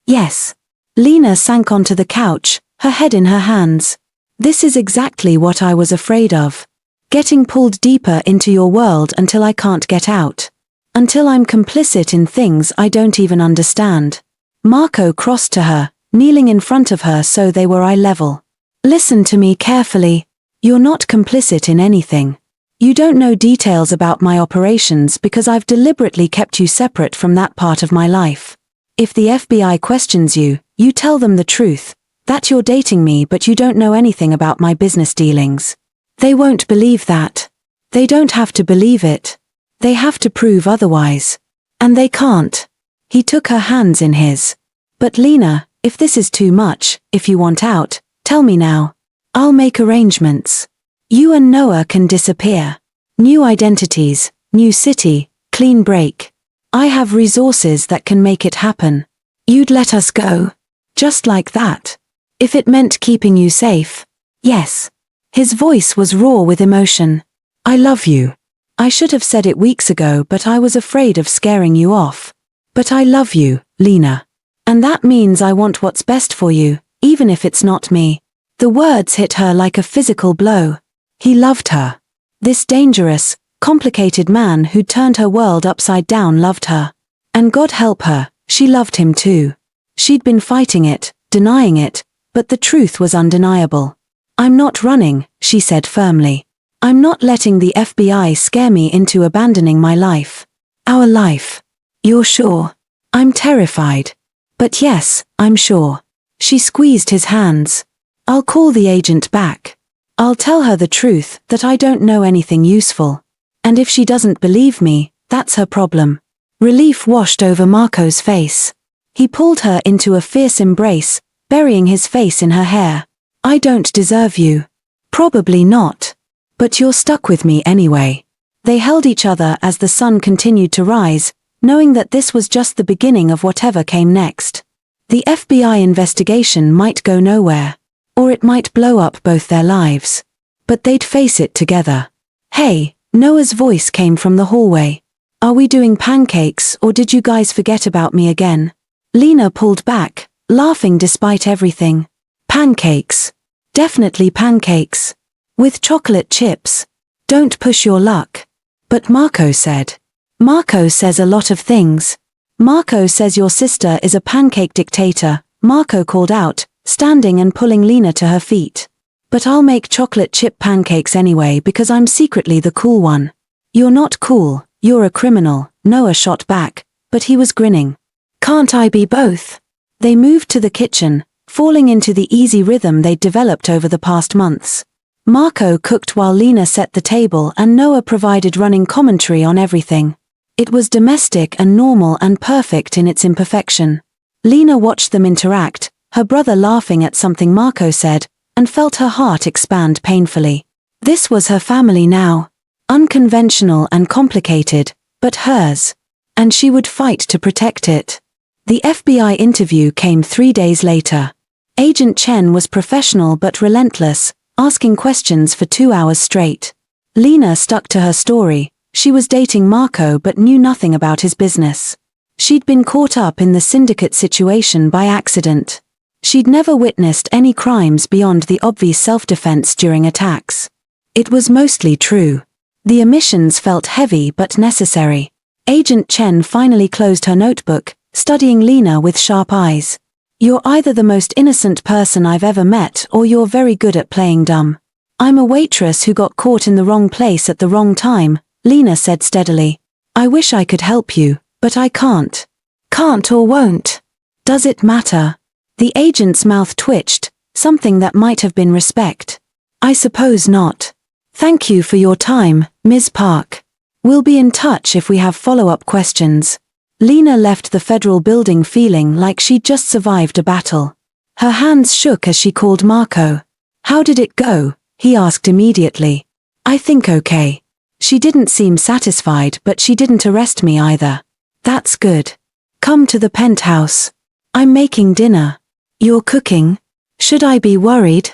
"Yes." Lina sank onto the couch, her head in her hands. "This is exactly what I was afraid of. Getting pulled deeper into your world until I can't get out. Until I'm complicit in things I don't even understand." Marco crossed to her, kneeling in front of her so they were eye level. "Listen to me carefully. You're not complicit in anything. You don't know details about my operations because I've deliberately kept you separate from that part of my life. If the FBI questions you, you tell them the truth, that you're dating me but you don't know anything about my business dealings. They won't believe that. They don't have to believe it. They have to prove otherwise. And they can't." He took her hands in his. "But Lina, if this is too much, if you want out, tell me now. I'll make arrangements. You and Noah can disappear. New identities, new city, clean break. I have resources that can make it happen. You'd let us go? Just like that? If it meant keeping you safe?" "Yes." His voice was raw with emotion. "I love you. I should have said it weeks ago but I was afraid of scaring you off. But I love you, Lina. And that means I want what's best for you, even if it's not me." The words hit her like a physical blow. He loved her. This dangerous, complicated man who'd turned her world upside down loved her. And God help her, she loved him too. She'd been fighting it, denying it, but the truth was undeniable. "I'm not running," she said firmly. "I'm not letting the FBI scare me into abandoning my life. Our life." "You're sure?" "I'm terrified. But yes, I'm sure." She squeezed his hands. "I'll call the agent back. I'll tell her the truth, that I don't know anything useful. And if she doesn't believe me, that's her problem. Relief washed over Marco's face. He pulled her into a fierce embrace, burying his face in her hair. I don't deserve you. Probably not. But you're stuck with me anyway. They held each other as the sun continued to rise, knowing that this was just the beginning of whatever came next. The FBI investigation might go nowhere. Or it might blow up both their lives. But they'd face it together. Hey, Noah's voice came from the hallway. Are we doing pancakes, or did you guys forget about me again? Lina pulled back, laughing despite everything. Pancakes. Definitely pancakes. With chocolate chips. Don't push your luck. But Marco said. Marco says a lot of things. Marco says your sister is a pancake dictator, Marco called out, standing and pulling Lina to her feet. But I'll make chocolate chip pancakes anyway because I'm secretly the cool one. You're not cool, you're a criminal, Noah shot back, but he was grinning. Can't I be both? They moved to the kitchen, falling into the easy rhythm they'd developed over the past months. Marco cooked while Lina set the table and Noah provided running commentary on everything. It was domestic and normal and perfect in its imperfection. Lina watched them interact, her brother laughing at something Marco said, and felt her heart expand painfully. This was her family now. Unconventional and complicated, but hers. And she would fight to protect it. The FBI interview came 3 days later. Agent Chen was professional but relentless, asking questions for 2 hours straight. Lina stuck to her story. She was dating Marco but knew nothing about his business. She'd been caught up in the syndicate situation by accident. She'd never witnessed any crimes beyond the obvious self-defense during attacks. It was mostly true. The omissions felt heavy but necessary. Agent Chen finally closed her notebook, studying Lina with sharp eyes. You're either the most innocent person I've ever met or you're very good at playing dumb. I'm a waitress who got caught in the wrong place at the wrong time, Lina said steadily. I wish I could help you, but I can't. Can't or won't. Does it matter? The agent's mouth twitched, something that might have been respect. I suppose not. Thank you for your time, Ms. Park. We'll be in touch if we have follow-up questions. Lina left the federal building feeling like she'd just survived a battle. Her hands shook as she called Marco. How did it go? He asked immediately. I think okay. She didn't seem satisfied but she didn't arrest me either. That's good. Come to the penthouse. I'm making dinner. You're cooking? Should I be worried?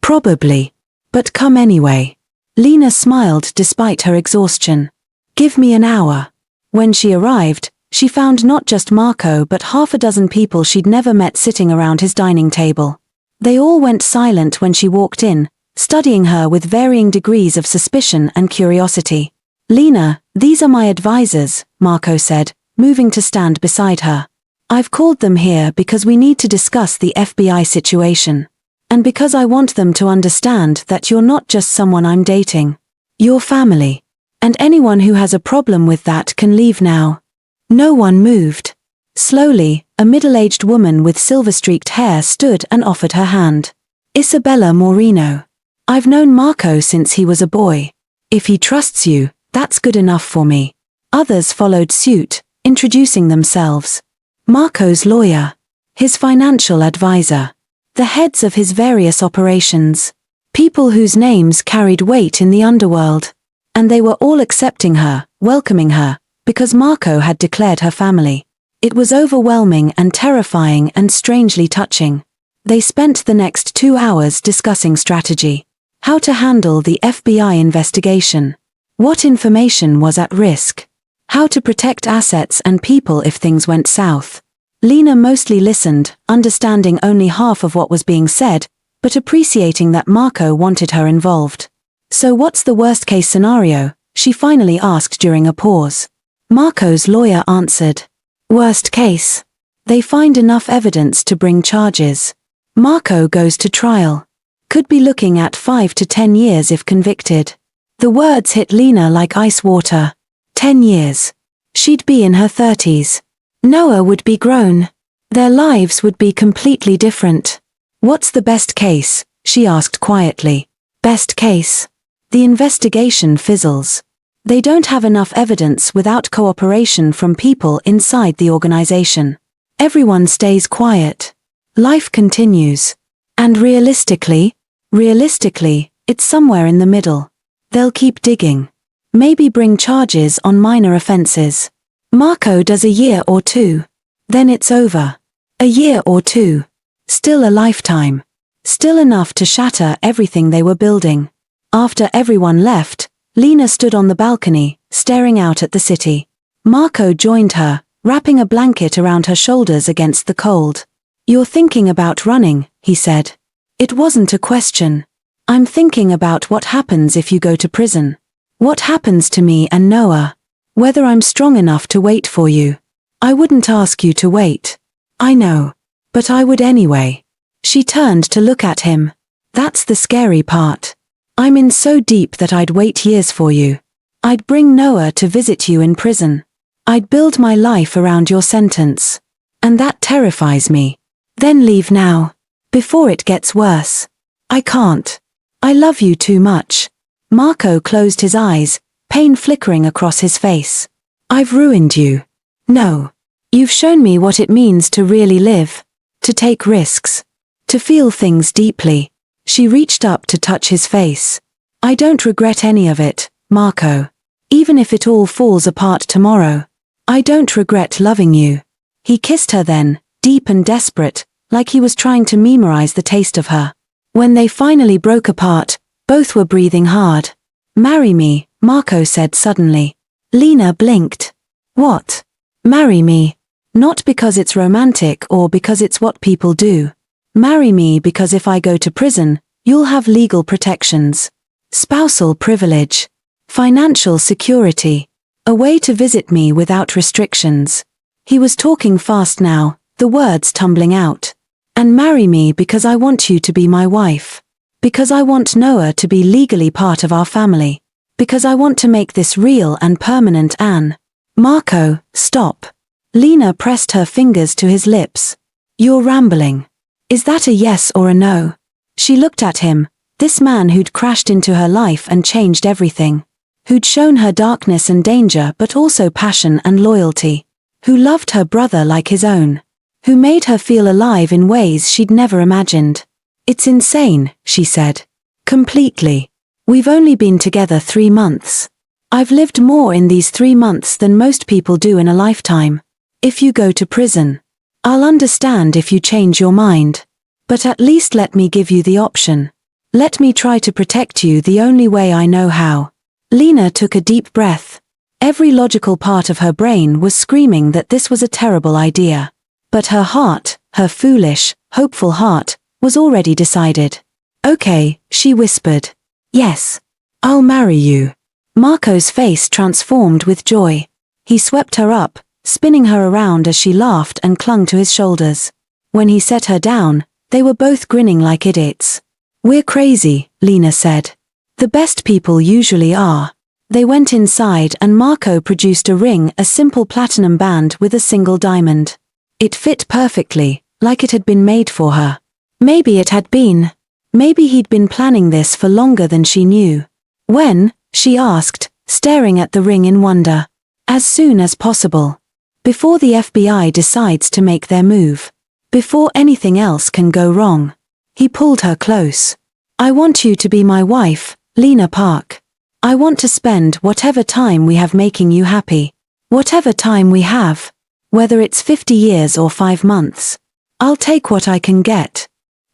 Probably. But come anyway. Lina smiled despite her exhaustion. Give me an hour. When she arrived, she found not just Marco but half a dozen people she'd never met sitting around his dining table. They all went silent when she walked in, studying her with varying degrees of suspicion and curiosity. Lina, these are my advisors, Marco said, moving to stand beside her. I've called them here because we need to discuss the FBI situation. And because I want them to understand that you're not just someone I'm dating. You're family. And anyone who has a problem with that can leave now. No one moved. Slowly, a middle-aged woman with silver-streaked hair stood and offered her hand. Isabella Moreno. I've known Marco since he was a boy. If he trusts you, that's good enough for me. Others followed suit, introducing themselves. Marco's lawyer. His financial advisor. The heads of his various operations. People whose names carried weight in the underworld. And they were all accepting her, welcoming her, because Marco had declared her family. It was overwhelming and terrifying and strangely touching. They spent the next 2 hours discussing strategy. How to handle the FBI investigation. What information was at risk. How to protect assets and people if things went south. Lina mostly listened, understanding only half of what was being said, but appreciating that Marco wanted her involved. So what's the worst-case scenario? She finally asked during a pause. Marco's lawyer answered. Worst case. They find enough evidence to bring charges. Marco goes to trial. Could be looking at 5 to 10 years if convicted. The words hit Lina like ice water. 10 years. She'd be in her 30s. Noah would be grown. Their lives would be completely different. What's the best case? She asked quietly. Best case. The investigation fizzles. They don't have enough evidence without cooperation from people inside the organization. Everyone stays quiet. Life continues. And realistically, it's somewhere in the middle. They'll keep digging. Maybe bring charges on minor offenses. Marco does a year or two. Then it's over. A year or two. Still a lifetime. Still enough to shatter everything they were building. After everyone left, Lina stood on the balcony, staring out at the city. Marco joined her, wrapping a blanket around her shoulders against the cold. "You're thinking about running," he said. "It wasn't a question. I'm thinking about what happens if you go to prison. What happens to me and Noah. Whether I'm strong enough to wait for you. I wouldn't ask you to wait. I know. But I would anyway." She turned to look at him. "That's the scary part. I'm in so deep that I'd wait years for you. I'd bring Noah to visit you in prison. I'd build my life around your sentence. And that terrifies me. Then leave now. Before it gets worse. I can't. I love you too much." Marco closed his eyes, pain flickering across his face. "I've ruined you. No. You've shown me what it means to really live. To take risks. To feel things deeply." She reached up to touch his face. "I don't regret any of it, Marco. Even if it all falls apart tomorrow. I don't regret loving you." He kissed her then, deep and desperate, like he was trying to memorize the taste of her. When they finally broke apart, both were breathing hard. "Marry me," Marco said suddenly. Lina blinked. "What? Marry me? Not because it's romantic or because it's what people do. Marry me because if I go to prison, you'll have legal protections. Spousal privilege. Financial security. A way to visit me without restrictions." He was talking fast now, the words tumbling out. "And marry me because I want you to be my wife. Because I want Noah to be legally part of our family. Because I want to make this real and permanent, Anne." "Marco, stop." Lina pressed her fingers to his lips. "You're rambling. Is that a yes or a no?" She looked at him, this man who'd crashed into her life and changed everything. Who'd shown her darkness and danger but also passion and loyalty. Who loved her brother like his own. Who made her feel alive in ways she'd never imagined. "It's insane," she said. "Completely. We've only been together 3 months. I've lived more in these 3 months than most people do in a lifetime. If you go to prison, I'll understand if you change your mind. But at least let me give you the option. Let me try to protect you the only way I know how." Lina took a deep breath. Every logical part of her brain was screaming that this was a terrible idea. But her heart, her foolish, hopeful heart, was already decided. "Okay," she whispered. "Yes. I'll marry you." Marco's face transformed with joy. He swept her up, spinning her around as she laughed and clung to his shoulders. When he set her down, they were both grinning like idiots. "We're crazy," Lina said. "The best people usually are." They went inside and Marco produced a ring, a simple platinum band with a single diamond. It fit perfectly, like it had been made for her. Maybe it had been. Maybe he'd been planning this for longer than she knew. "When?" she asked, staring at the ring in wonder. "As soon as possible. Before the FBI decides to make their move. Before anything else can go wrong." He pulled her close. "I want you to be my wife, Lina Park. I want to spend whatever time we have making you happy. Whatever time we have. Whether it's 50 years or 5 months. I'll take what I can get."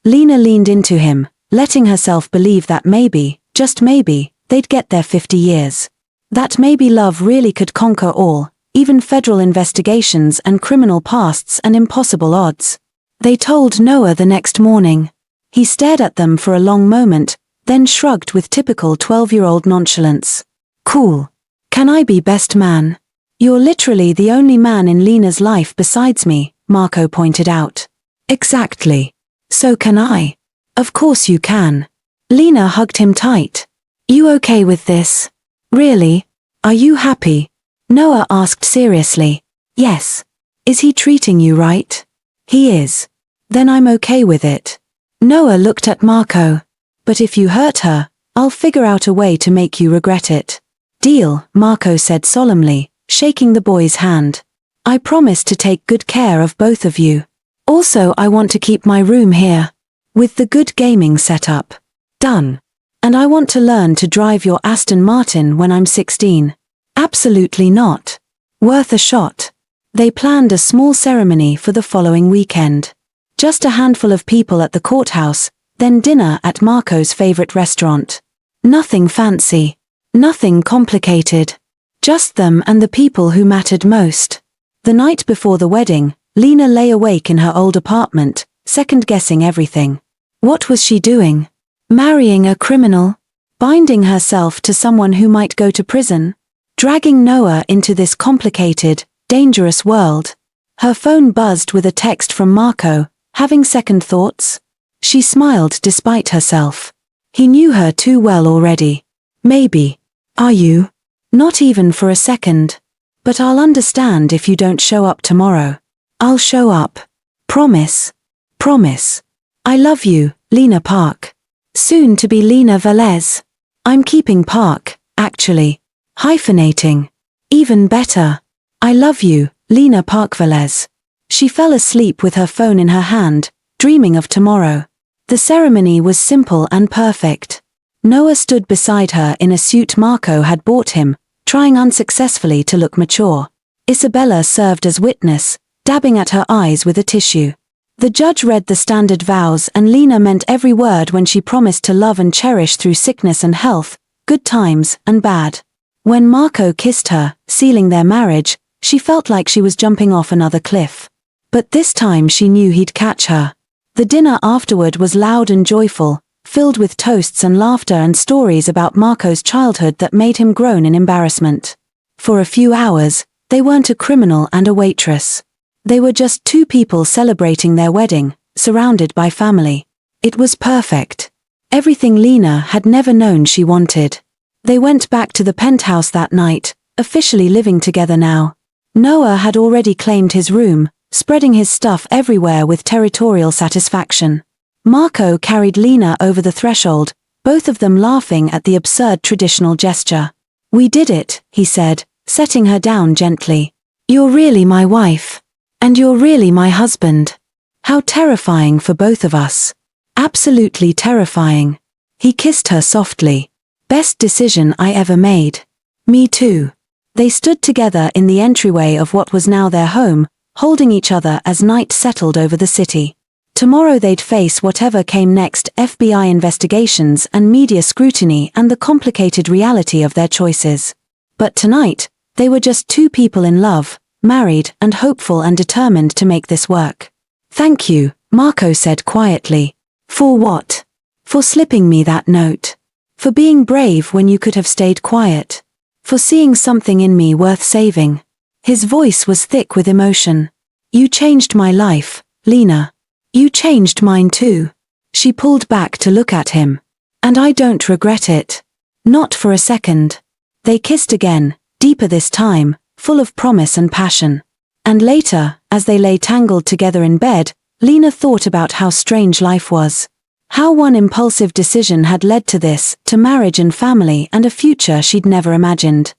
Lina leaned into him, letting herself believe that maybe, just maybe, they'd get their 50 years. That maybe love really could conquer all, even federal investigations and criminal pasts and impossible odds. They told Noah the next morning. He stared at them for a long moment, then shrugged with typical 12-year-old nonchalance. "Cool. Can I be best man?" "You're literally the only man in Lina's life besides me," Marco pointed out. "Exactly. So can I." "Of course you can." Lina hugged him tight. "You okay with this? Really? Are you happy?" Noah asked seriously. "Yes. Is he treating you right?" "He is." "Then I'm okay with it." Noah looked at Marco. "But if you hurt her, I'll figure out a way to make you regret it. Deal, Marco said solemnly, shaking the boy's hand. I promise to take good care of both of you. Also, I want to keep my room here. With the good gaming setup. Done. And I want to learn to drive your Aston Martin when I'm 16. Absolutely not. Worth a shot. They planned a small ceremony for the following weekend. Just a handful of people at the courthouse, then dinner at Marco's favorite restaurant. Nothing fancy. Nothing complicated. Just them and the people who mattered most. The night before the wedding, Lina lay awake in her old apartment, second-guessing everything. What was she doing? Marrying a criminal? Binding herself to someone who might go to prison? Dragging Noah into this complicated, dangerous world? Her phone buzzed with a text from Marco, having second thoughts? She smiled despite herself. He knew her too well already. Maybe. Are you? Not even for a second. But I'll understand if you don't show up tomorrow. I'll show up. Promise. Promise. I love you, Lina Park. Soon to be Lina Valez. I'm keeping Park, actually. Hyphenating. Even better. I love you, Lina Park Valez. She fell asleep with her phone in her hand, dreaming of tomorrow. The ceremony was simple and perfect. Noah stood beside her in a suit Marco had bought him, trying unsuccessfully to look mature. Isabella served as witness, dabbing at her eyes with a tissue. The judge read the standard vows and Lina meant every word when she promised to love and cherish through sickness and health, good times and bad. When Marco kissed her, sealing their marriage, she felt like she was jumping off another cliff. But this time she knew he'd catch her. The dinner afterward was loud and joyful, filled with toasts and laughter and stories about Marco's childhood that made him groan in embarrassment. For a few hours, they weren't a criminal and a waitress. They were just two people celebrating their wedding, surrounded by family. It was perfect. Everything Lina had never known she wanted. They went back to the penthouse that night, officially living together now. Noah had already claimed his room, spreading his stuff everywhere with territorial satisfaction. Marco carried Lina over the threshold, both of them laughing at the absurd traditional gesture. We did it, he said, setting her down gently. You're really my wife. And you're really my husband. How terrifying for both of us. Absolutely terrifying. He kissed her softly. Best decision I ever made. Me too. They stood together in the entryway of what was now their home, holding each other as night settled over the city. Tomorrow they'd face whatever came next, FBI investigations and media scrutiny and the complicated reality of their choices. But tonight, they were just two people in love, married and hopeful and determined to make this work. Thank you, Marco said quietly. For what? For slipping me that note. For being brave when you could have stayed quiet. For seeing something in me worth saving. His voice was thick with emotion. You changed my life, Lina. You changed mine too. She pulled back to look at him. And I don't regret it. Not for a second. They kissed again, deeper this time, full of promise and passion. And later, as they lay tangled together in bed, Lina thought about how strange life was. How one impulsive decision had led to this, to marriage and family and a future she'd never imagined.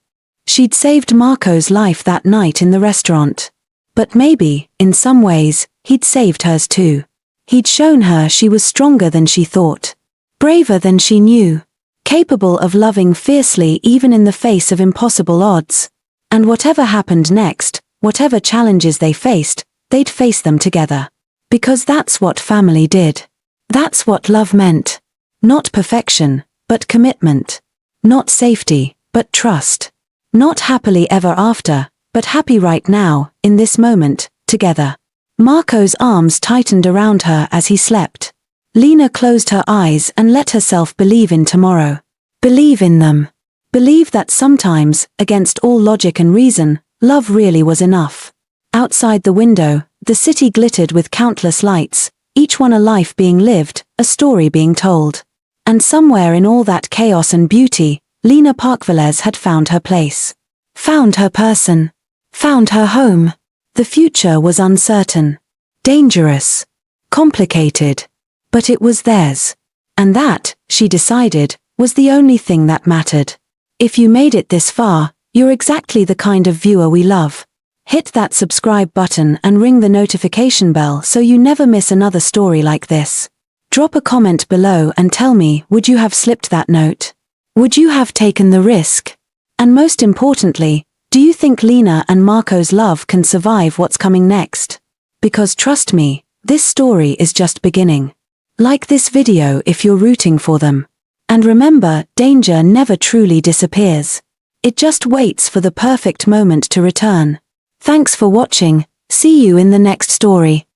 She'd saved Marco's life that night in the restaurant. But maybe, in some ways, he'd saved hers too. He'd shown her she was stronger than she thought. Braver than she knew. Capable of loving fiercely even in the face of impossible odds. And whatever happened next, whatever challenges they faced, they'd face them together. Because that's what family did. That's what love meant. Not perfection, but commitment. Not safety, but trust. Not happily ever after, but happy right now, in this moment, together. Marco's arms tightened around her as he slept. Lina closed her eyes and let herself believe in tomorrow. Believe in them. Believe that sometimes, against all logic and reason, love really was enough. Outside the window, the city glittered with countless lights, each one a life being lived, a story being told. And somewhere in all that chaos and beauty, Lina Park-Valez had found her place. Found her person. Found her home. The future was uncertain. Dangerous. Complicated. But it was theirs. And that, she decided, was the only thing that mattered. If you made it this far, you're exactly the kind of viewer we love. Hit that subscribe button and ring the notification bell so you never miss another story like this. Drop a comment below and tell me, would you have slipped that note? Would you have taken the risk? And most importantly, do you think Lina and Marco's love can survive what's coming next? Because trust me, this story is just beginning. Like this video if you're rooting for them. And remember, danger never truly disappears. It just waits for the perfect moment to return. Thanks for watching. See you in the next story.